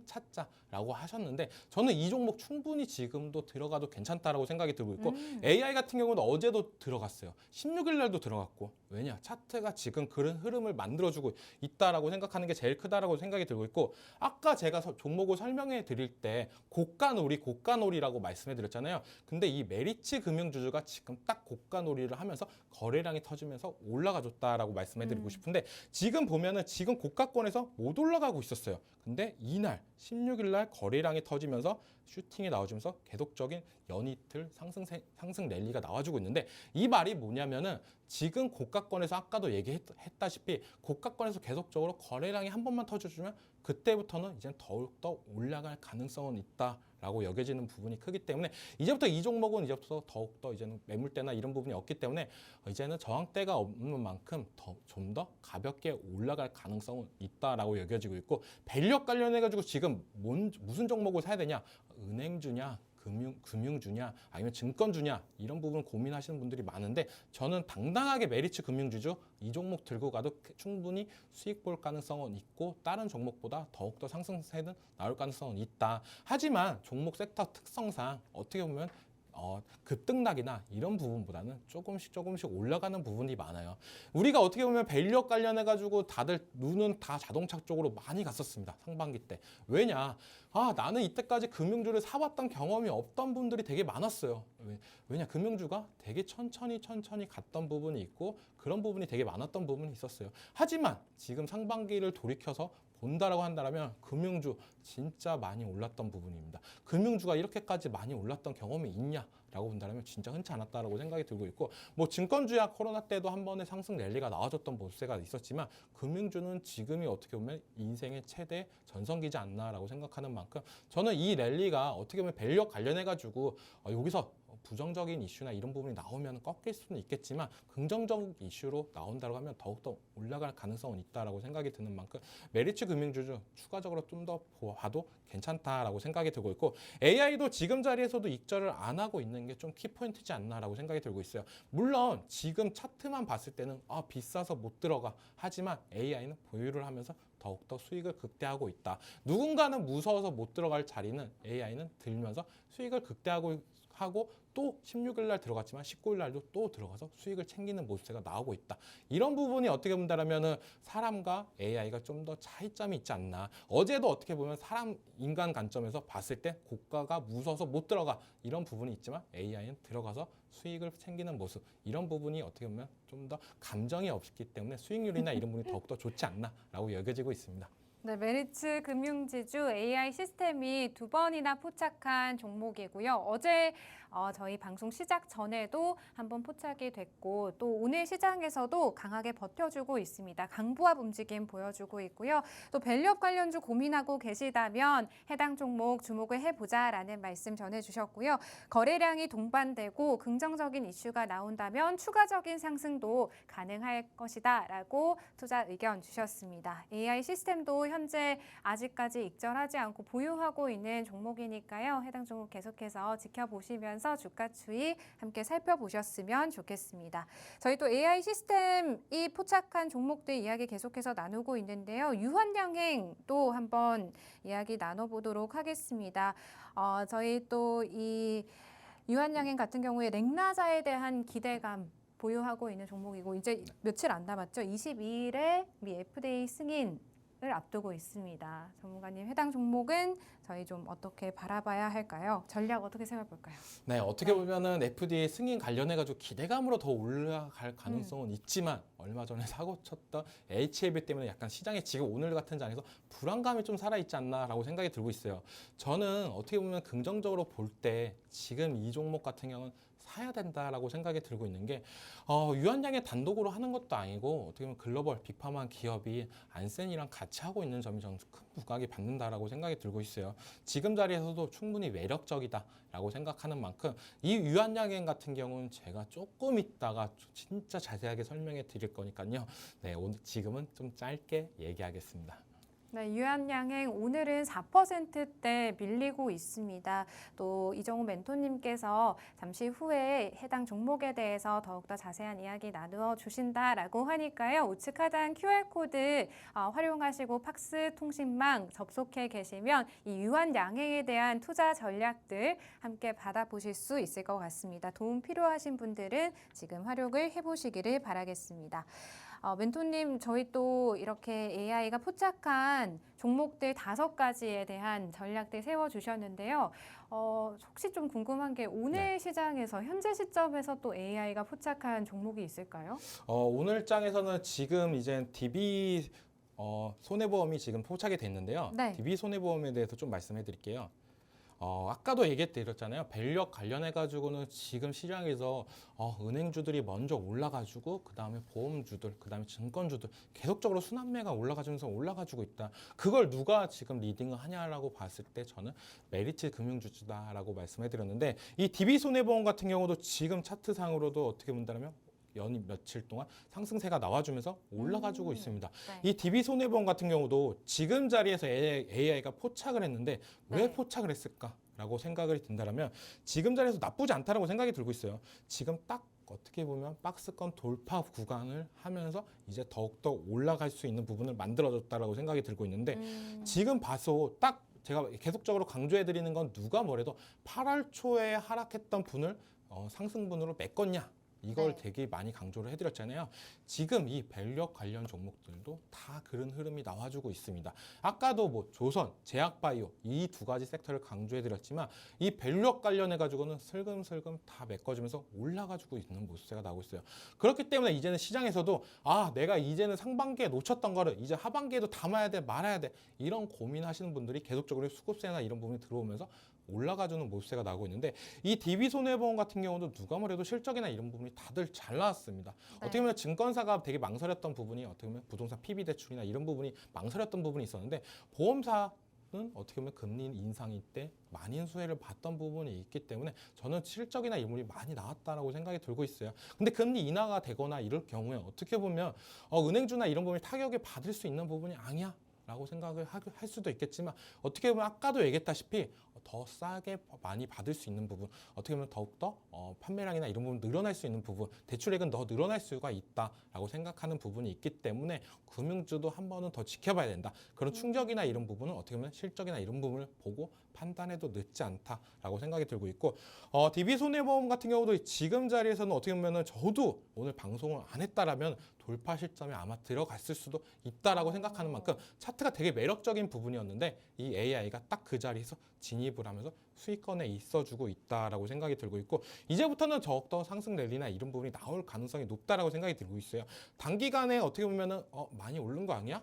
찾자라고 하셨는데 저는 이 종목 충분히 지금도 들어가도 괜찮다라고 생각이 들고 있고 AI 같은 경우는 어제도 들어갔어요. 16일 날도 들어갔고 왜냐 차트가 지금 그런 흐름을 만들어주고 있다라고 생각하는 게 제일 크다라고 생각이 들고 있고 아까 제가 종목을 설명해 드릴 때 고가놀이라고 말씀해 드렸잖아요. 근데 이 메리츠 금융주주가 지금 딱 고가놀이를 하면서 거래량이 터지면서 올라가 줬다라고 말씀해 드리고 싶은데 지금 보면은 지금 고가권에서 못 올라가고 있었어요. 근데 이날 16일 날 거래량이 터지면서 슈팅이 나와주면서 계속적인 연이틀 상승 랠리가 나와주고 있는데 이 말이 뭐냐면은 지금 고가권에서 아까도 얘기했다시피 고가권에서 계속적으로 거래량이 한 번만 터져주면 그때부터는 이제 더욱더 올라갈 가능성은 있다라고 여겨지는 부분이 크기 때문에 이제부터 이 종목은 이제부터 더욱더 이제는 매물대나 이런 부분이 없기 때문에 이제는 저항대가 없는 만큼 좀 더 가볍게 올라갈 가능성은 있다라고 여겨지고 있고 밸류업 관련해가지고 지금 무슨 종목을 사야 되냐 은행주냐 금융주냐 아니면 증권주냐 이런 부분 고민하시는 분들이 많은데 저는 당당하게 메리츠 금융주주 이 종목 들고 가도 충분히 수익 볼 가능성은 있고 다른 종목보다 더욱더 상승세는 나올 가능성은 있다. 하지만 종목 섹터 특성상 어떻게 보면 급등락이나 이런 부분보다는 조금씩 올라가는 부분이 많아요. 우리가 어떻게 보면 밸류업 관련해가지고 다들 눈은 다 자동차 쪽으로 많이 갔었습니다. 상반기 때. 왜냐? 나는 이때까지 금융주를 사봤던 경험이 없던 분들이 되게 많았어요. 왜냐? 금융주가 되게 천천히 갔던 부분이 있고 그런 부분이 되게 많았던 부분이 있었어요. 하지만 지금 상반기를 돌이켜서 본다라고 한다면 금융주 진짜 많이 올랐던 부분입니다. 금융주가 이렇게까지 많이 올랐던 경험이 있냐라고 본다면 진짜 흔치 않았다라고 생각이 들고 있고 뭐 증권주야 코로나 때도 한 번의 상승 랠리가 나와줬던 모습세가 있었지만 금융주는 지금이 어떻게 보면 인생의 최대 전성기지 않나라고 생각하는 만큼 저는 이 랠리가 어떻게 보면 밸류업 관련해가지고 여기서 부정적인 이슈나 이런 부분이 나오면 꺾일 수는 있겠지만 긍정적 이슈로 나온다고 하면 더욱더 올라갈 가능성은 있다라고 생각이 드는 만큼 메리츠 금융주주 추가적으로 좀 더 봐도 괜찮다라고 생각이 들고 있고 AI도 지금 자리에서도 익절을 안 하고 있는 게 좀 키포인트지 않나라고 생각이 들고 있어요. 물론 지금 차트만 봤을 때는 비싸서 못 들어가 하지만 AI는 보유를 하면서 더욱더 수익을 극대화하고 있다. 누군가는 무서워서 못 들어갈 자리는 AI는 들면서 수익을 극대화하고 또 16일 날 들어갔지만 19일 날도 또 들어가서 수익을 챙기는 모습세가 나오고 있다. 이런 부분이 어떻게 본다면은 사람과 AI가 좀 더 차이점이 있지 않나. 어제도 어떻게 보면 인간 관점에서 봤을 때 고가가 무서워서 못 들어가 이런 부분이 있지만 AI는 들어가서 수익을 챙기는 모습 이런 부분이 어떻게 보면 좀 더 감정이 없기 때문에 수익률이나 이런 부분이 더욱더 좋지 않나라고 여겨지고 있습니다. 네, 메리츠 금융지주 AI 시스템이 2번이나 포착한 종목이고요. 어제 저희 방송 시작 전에도 한번 포착이 됐고 또 오늘 시장에서도 강하게 버텨주고 있습니다. 강보합 움직임 보여주고 있고요. 또 밸류업 관련주 고민하고 계시다면 해당 종목 주목을 해보자라는 말씀 전해주셨고요. 거래량이 동반되고 긍정적인 이슈가 나온다면 추가적인 상승도 가능할 것이다라고 투자 의견 주셨습니다. AI 시스템도 현재 아직까지 익절하지 않고 보유하고 있는 종목이니까요. 해당 종목 계속해서 지켜보시면서 주가 추이 함께 살펴보셨으면 좋겠습니다. 저희 또 AI 시스템이 포착한 종목들 이야기 계속해서 나누고 있는데요. 유한양행 또 한번 이야기 나눠보도록 하겠습니다. 저희 또 이 유한양행 같은 경우에 넥나자에 대한 기대감 보유하고 있는 종목이고 이제 며칠 안 남았죠. 22일에 미 FDA 승인을 앞두고 있습니다. 전문가님 해당 종목은 저희 좀 어떻게 바라봐야 할까요? 전략 어떻게 세워볼까요? 네, 어떻게 보면은 FDA 승인 관련해가지고 기대감으로 더 올라갈 가능성은 있지만 얼마 전에 사고 쳤던 HLB 때문에 약간 시장에 지금 오늘 같은 장에서 불안감이 좀 살아있지 않나라고 생각이 들고 있어요. 저는 어떻게 보면 긍정적으로 볼 때 지금 이 종목 같은 경우는 사야 된다라고 생각이 들고 있는 게 유한양의 단독으로 하는 것도 아니고 어떻게 보면 글로벌 빅파마한 기업이 안센이랑 같이 하고 있는 점이 저는 큰 부각이 받는다라고 생각이 들고 있어요. 지금 자리에서도 충분히 매력적이다라고 생각하는 만큼 이 유한양행 같은 경우는 제가 조금 있다가 진짜 자세하게 설명해 드릴 거니까요. 네, 오늘 지금은 좀 짧게 얘기하겠습니다. 네, 유한양행 오늘은 4%대 밀리고 있습니다. 또 이정우 멘토님께서 잠시 후에 해당 종목에 대해서 더욱더 자세한 이야기 나누어 주신다라고 하니까요. 우측 하단 QR코드 활용하시고 팍스 통신망 접속해 계시면 이 유한양행에 대한 투자 전략들 함께 받아보실 수 있을 것 같습니다. 도움 필요하신 분들은 지금 활용을 해보시기를 바라겠습니다. 멘토님, 저희 또 이렇게 AI가 포착한 종목들 5가지에 대한 전략들 세워주셨는데요. 혹시 좀 궁금한 게 오늘 시장에서 현재 시점에서 또 AI가 포착한 종목이 있을까요? 오늘 장에서는 지금 이제 DB 손해보험이 지금 포착이 됐는데요. 네. DB 손해보험에 대해서 좀 말씀해 드릴게요. 아까도 얘기 드렸잖아요. 밸력 관련해가지고는 지금 시장에서 은행주들이 먼저 올라가지고 그 다음에 보험주들, 그 다음에 증권주들 계속적으로 순환매가 올라가면서 올라가지고 있다. 그걸 누가 지금 리딩을 하냐라고 봤을 때 저는 메리츠 금융주주다라고 말씀해드렸는데 이 DB 손해보험 같은 경우도 지금 차트상으로도 어떻게 본다면 연이 며칠 동안 상승세가 나와주면서 올라가지고 있습니다. 네. 이 DB 손해보험 같은 경우도 지금 자리에서 AI가 포착을 했는데 왜 네. 포착을 했을까라고 생각이 든다면 지금 자리에서 나쁘지 않다라고 생각이 들고 있어요. 지금 딱 어떻게 보면 박스권 돌파 구간을 하면서 이제 더욱더 올라갈 수 있는 부분을 만들어줬다라고 생각이 들고 있는데 지금 봐서 딱 제가 계속적으로 강조해드리는 건 누가 뭐래도 8월 초에 하락했던 분을 상승분으로 메꿨냐. 이걸 네. 되게 많이 강조를 해드렸잖아요. 지금 이 밸력 관련 종목들도 다 그런 흐름이 나와주고 있습니다. 아까도 뭐 조선, 제약바이오 이 2가지 섹터를 강조해드렸지만 이 밸력 관련해가지고는 슬금슬금 다 메꿔주면서 올라가지고 있는 모습세가 나오고 있어요. 그렇기 때문에 이제는 시장에서도 내가 이제는 상반기에 놓쳤던 거를 이제 하반기에도 담아야 돼 말아야 돼 이런 고민하시는 분들이 계속적으로 수급세나 이런 부분이 들어오면서 올라가주는 모습세가 나오고 있는데 이 DB 손해보험 같은 경우도 누가 뭐래도 실적이나 이런 부분이 다들 잘 나왔습니다. 네. 어떻게 보면 증권사가 되게 망설였던 부분이 어떻게 보면 부동산 PB 대출이나 이런 부분이 망설였던 부분이 있었는데 보험사는 어떻게 보면 금리 인상일 때 많은 수혜를 받던 부분이 있기 때문에 저는 실적이나 이런 부분이 많이 나왔다라고 생각이 들고 있어요. 근데 금리 인하가 되거나 이럴 경우에 어떻게 보면 은행주나 이런 부분이 타격을 받을 수 있는 부분이 아니야. 라고 생각을 할 수도 있겠지만 어떻게 보면 아까도 얘기했다시피 더 싸게 많이 받을 수 있는 부분 어떻게 보면 더욱더 판매량이나 이런 부분 늘어날 수 있는 부분 대출액은 더 늘어날 수가 있다라고 생각하는 부분이 있기 때문에 금융주도 한 번은 더 지켜봐야 된다. 그런 충격이나 이런 부분은 어떻게 보면 실적이나 이런 부분을 보고 판단해도 늦지 않다라고 생각이 들고 있고 DB 손해보험 같은 경우도 지금 자리에서는 어떻게 보면 저도 오늘 방송을 안 했다라면 돌파 시점에 아마 들어갔을 수도 있다라고 생각하는 만큼 차트가 되게 매력적인 부분이었는데 이 AI가 딱 그 자리에서 진입을 하면서 수익권에 있어주고 있다라고 생각이 들고 있고 이제부터는 더욱더 상승 랠리나 이런 부분이 나올 가능성이 높다라고 생각이 들고 있어요. 단기간에 어떻게 보면은 많이 오른 거 아니야?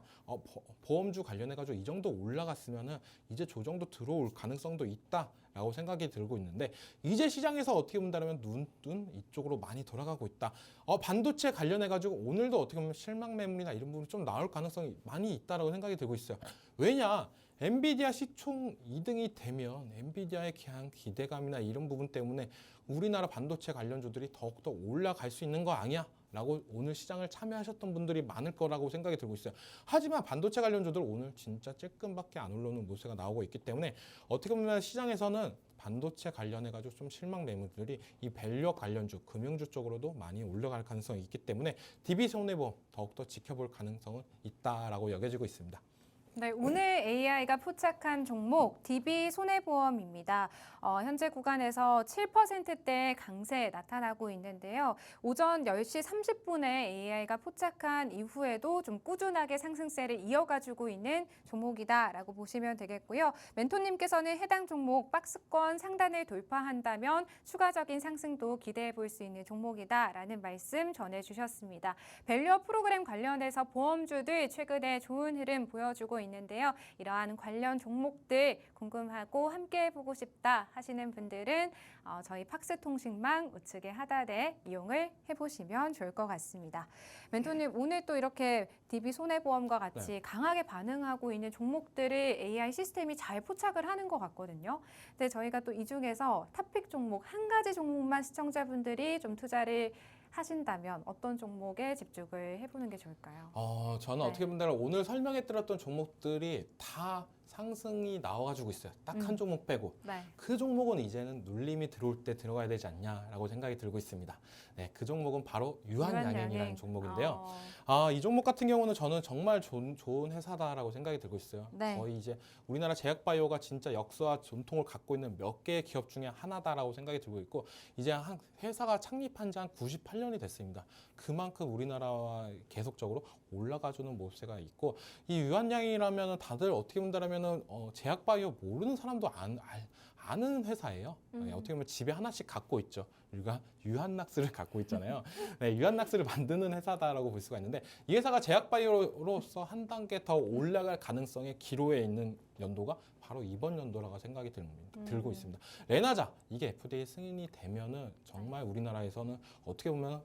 보험주 관련해가지고 이 정도 올라갔으면은 이제 조정도 들어올 가능성도 있다라고 생각이 들고 있는데 이제 시장에서 어떻게 본다면 눈 이쪽으로 많이 돌아가고 있다. 반도체 관련해가지고 오늘도 어떻게 보면 실망 매물이나 이런 부분이 좀 나올 가능성이 많이 있다라고 생각이 들고 있어요. 왜냐? 엔비디아 시총 2등이 되면 엔비디아에 대한 기대감이나 이런 부분 때문에 우리나라 반도체 관련주들이 더욱더 올라갈 수 있는 거 아니야? 라고 오늘 시장을 참여하셨던 분들이 많을 거라고 생각이 들고 있어요. 하지만 반도체 관련주들 오늘 진짜 찔끔밖에 안 올라오는 모습가 나오고 있기 때문에 어떻게 보면 시장에서는 반도체 관련해가지고 좀 실망 매물들이 이 밸류 관련주, 금융주 쪽으로도 많이 올라갈 가능성이 있기 때문에 DB 손해보험 더욱더 지켜볼 가능성은 있다라고 여겨지고 있습니다. 네, 오늘 AI가 포착한 종목 DB 손해보험입니다. 현재 구간에서 7%대 강세 나타나고 있는데요. 오전 10시 30분에 AI가 포착한 이후에도 좀 꾸준하게 상승세를 이어가지고 있는 종목이다라고 보시면 되겠고요. 멘토님께서는 해당 종목 박스권 상단을 돌파한다면 추가적인 상승도 기대해 볼 수 있는 종목이다라는 말씀 전해주셨습니다. 밸류업 프로그램 관련해서 보험주들 최근에 좋은 흐름 보여주고 있는데요. 이러한 관련 종목들 궁금하고 함께 해보고 싶다 하시는 분들은 저희 팍스통신망 우측의 하단에 이용을 해보시면 좋을 것 같습니다. 멘토님, 오늘 또 이렇게 DB 손해보험과 같이 강하게 반응하고 있는 종목들을 AI 시스템이 잘 포착을 하는 것 같거든요. 근데 저희가 또 이 중에서 탑픽 종목, 한 가지 종목만 시청자분들이 좀 투자를 하신다면 어떤 종목에 집중을 해보는 게 좋을까요? 저는 네. 어떻게 보면 오늘 설명해드렸던 종목들이 다 상승이 나와가지고 있어요. 딱 한 종목 빼고. 네. 그 종목은 이제는 눌림이 들어올 때 들어가야 되지 않냐라고 생각이 들고 있습니다. 네, 그 종목은 바로 유한양행이라는 유한양행. 종목인데요. 이 종목 같은 경우는 저는 정말 좋은 회사다라고 생각이 들고 있어요. 네. 거의 이제 우리나라 제약바이오가 진짜 역사와 전통을 갖고 있는 몇 개의 기업 중에 하나다라고 생각이 들고 있고, 이제 한 회사가 창립한 지 한 98년이 됐습니다. 그만큼 우리나라와 계속적으로 올라가주는 모습세가 있고, 이 유한양행이라면 다들 어떻게 본다라면은 제약바이오 모르는 사람도 아는 회사예요. 네, 어떻게 보면 집에 하나씩 갖고 있죠. 우리가 유한낙스를 갖고 있잖아요. 네, 유한낙스를 만드는 회사다라고 볼 수가 있는데, 이 회사가 제약바이오로서 한 단계 더 올라갈 가능성의 기로에 있는 연도가 바로 이번 연도라고 생각이 들고 있습니다. 레나자, 이게 FDA 승인이 되면은 정말 우리나라에서는 어떻게 보면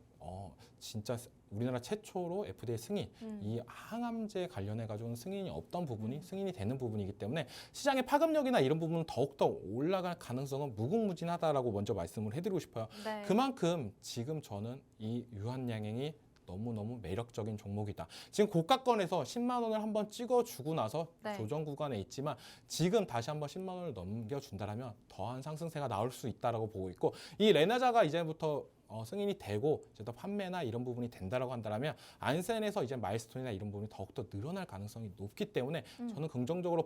진짜 우리나라 최초로 FDA 승인, 이 항암제 관련해 가지고는 승인이 없던 부분이 승인이 되는 부분이기 때문에 시장의 파급력이나 이런 부분은 더욱더 올라갈 가능성은 무궁무진하다라고 먼저 말씀을 해드리고 싶어요. 네. 그만큼 지금 저는 이 유한양행이 너무너무 매력적인 종목이다. 지금 고가권에서 10만 원을 한번 찍어주고 나서 네. 조정 구간에 있지만, 지금 다시 한번 10만 원을 넘겨준다면 더한 상승세가 나올 수 있다라고 보고 있고, 이 레나자가 이제부터 승인이 되고 이제 더 판매나 이런 부분이 된다라고 한다면 안센에서 이제 마일스톤이나 이런 부분이 더욱더 늘어날 가능성이 높기 때문에 저는 긍정적으로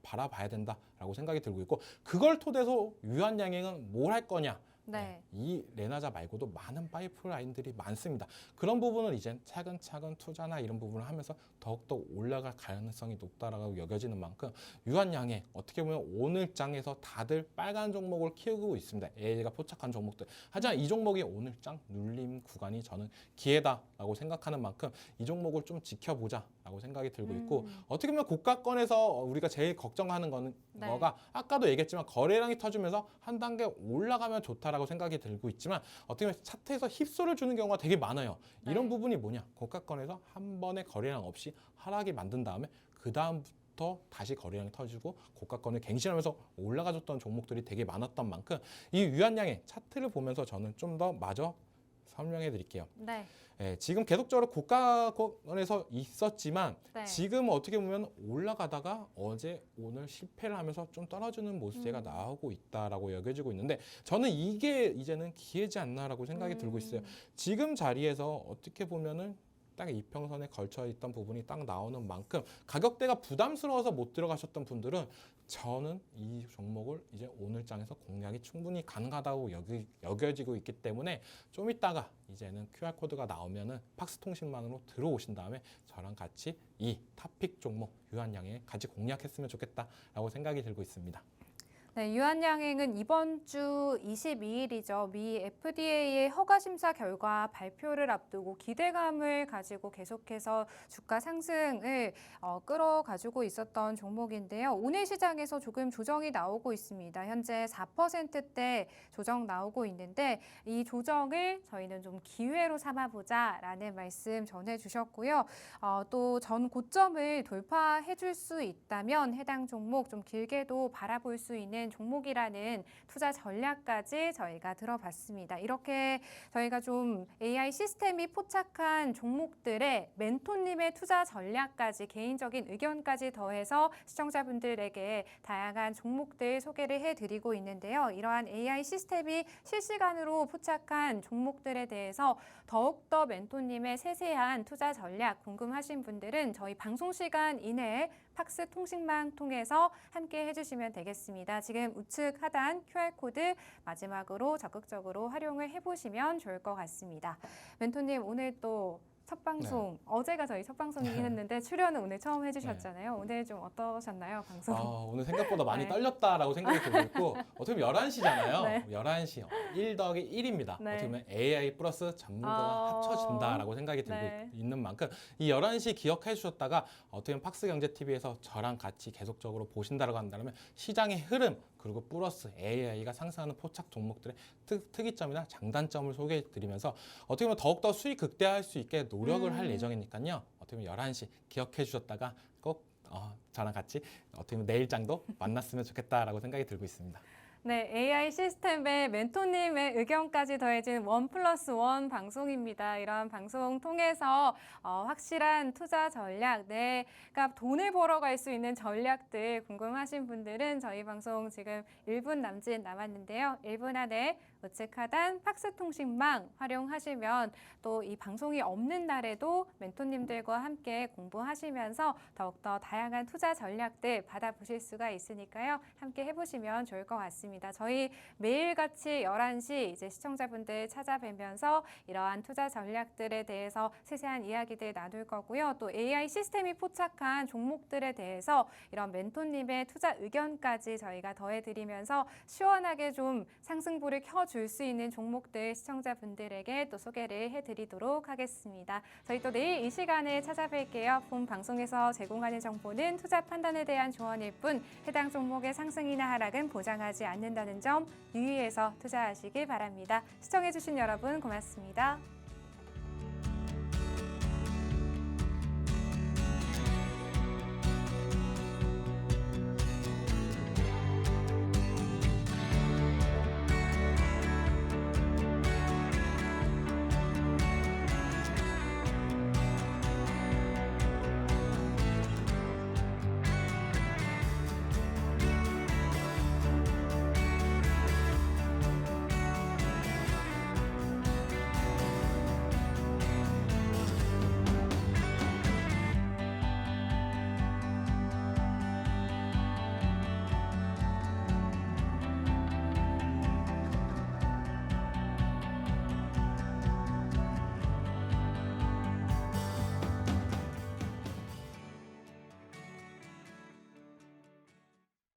바라봐야 된다라고 생각이 들고 있고, 그걸 토대로 유한양행은 뭘 할 거냐? 네. 이 레나자 말고도 많은 파이프라인들이 많습니다. 그런 부분을 이제 차근차근 투자나 이런 부분을 하면서 더욱더 올라갈 가능성이 높다라고 여겨지는 만큼 유한양행, 어떻게 보면 오늘 장에서 다들 빨간 종목을 키우고 있습니다. AI가 포착한 종목들. 하지만 이 종목이 오늘 장 눌림 구간이 저는 기회다라고 생각하는 만큼 이 종목을 좀 지켜보자라고 생각이 들고 있고, 어떻게 보면 고가권에서 우리가 제일 걱정하는 거는 네. 거가 아까도 얘기했지만 거래량이 터지면서 한 단계 올라가면 좋다라고 생각이 들고 있지만, 어떻게 보면 차트에서 힙소를 주는 경우가 되게 많아요. 이런 네. 부분이 뭐냐? 고가권에서 한 번에 거래량 없이 하락이 만든 다음에 그 다음부터 다시 거래량이 터지고 고가권을 갱신하면서 올라가줬던 종목들이 되게 많았던 만큼 이 유한양행 차트를 보면서 저는 좀 더 마저 설명해 드릴게요. 네. 지금 계속적으로 고가권에서 있었지만 네. 지금 어떻게 보면 올라가다가 어제 오늘 실패를 하면서 좀 떨어지는 모습세가 나오고 있다라고 여겨지고 있는데, 저는 이게 이제는 기회지 않나라고 생각이 들고 있어요. 지금 자리에서 어떻게 보면은 딱 이평선에 걸쳐 있던 부분이 딱 나오는 만큼 가격대가 부담스러워서 못 들어가셨던 분들은 저는 이 종목을 이제 오늘 장에서 공략이 충분히 가능하다고 여겨지고 있기 때문에 좀 이따가 이제는 QR코드가 나오면은 팍스통신망으로 들어오신 다음에 저랑 같이 이 탑픽 종목 유한양행 같이 공략했으면 좋겠다라고 생각이 들고 있습니다. 네, 유한양행은 이번 주 22일이죠. 미 FDA의 허가 심사 결과 발표를 앞두고 기대감을 가지고 계속해서 주가 상승을 끌어가지고 있었던 종목인데요. 오늘 시장에서 조금 조정이 나오고 있습니다. 현재 4%대 조정 나오고 있는데, 이 조정을 저희는 좀 기회로 삼아보자라는 말씀 전해주셨고요. 또 전 고점을 돌파해 줄 수 있다면 해당 종목 좀 길게도 바라볼 수 있는 종목이라는 투자 전략까지 저희가 들어봤습니다. 이렇게 저희가 좀 AI 시스템이 포착한 종목들의 멘토님의 투자 전략까지, 개인적인 의견까지 더해서 시청자분들에게 다양한 종목들 소개를 해드리고 있는데요. 이러한 AI 시스템이 실시간으로 포착한 종목들에 대해서 더욱더 멘토님의 세세한 투자 전략 궁금하신 분들은 저희 방송 시간 이내에 팍스 통신망 통해서 함께 해주시면 되겠습니다. 지금 우측 하단 QR코드 마지막으로 적극적으로 활용을 해보시면 좋을 것 같습니다. 멘토님, 오늘 또 첫 방송, 어제가 저희 첫 방송이긴 했는데 출연은 오늘 처음 해주셨잖아요. 오늘 좀 어떠셨나요, 방송? 오늘 생각보다 많이 네. 떨렸다라고 생각이 들고 있고 어떻게 보면 11시잖아요. 네. 11시 1 더하기 1입니다. 네. 어떻게 보면 AI 플러스 전문가가 합쳐진다라고 생각이 들고 네. 있는 만큼 이 11시 기억해 주셨다가 어떻게 보면 팍스경제TV에서 저랑 같이 계속적으로 보신다고 한다면 시장의 흐름 그리고 플러스 AI가 상승하는 포착 종목들의 특이점이나 장단점을 소개해 드리면서 어떻게 보면 더욱더 수익 극대화할 수 있게 노력을 할 예정이니까요. 어떻게 보면 11시 기억해 주셨다가 꼭 저랑 같이 어떻게 보면 내일장도 만났으면 좋겠다라고 생각이 들고 있습니다. 네, AI 시스템의 멘토님의 의견까지 더해진 1+1 방송입니다. 이런 방송 통해서 확실한 투자 전략, 내가 돈을 벌어갈 수 있는 전략들 궁금하신 분들은 저희 방송 지금 1분 남짓 남았는데요. 1분 안에 우측 하단 팍스통신망 활용하시면 또 이 방송이 없는 날에도 멘토님들과 함께 공부하시면서 더욱더 다양한 투자 전략들 받아보실 수가 있으니까요. 함께 해보시면 좋을 것 같습니다. 저희 매일같이 11시 이제 시청자분들 찾아뵈면서 이러한 투자 전략들에 대해서 세세한 이야기들 나눌 거고요. 또 AI 시스템이 포착한 종목들에 대해서 이런 멘토님의 투자 의견까지 저희가 더해드리면서 시원하게 좀 상승부를 켜줄 수 있는 종목들 시청자분들에게 또 소개를 해드리도록 하겠습니다. 저희 또 내일 이 시간에 찾아뵐게요. 본 방송에서 제공하는 정보는 투자 판단에 대한 조언일 뿐 해당 종목의 상승이나 하락은 보장하지 않는다는 점 유의해서 투자하시길 바랍니다. 시청해주신 여러분 고맙습니다.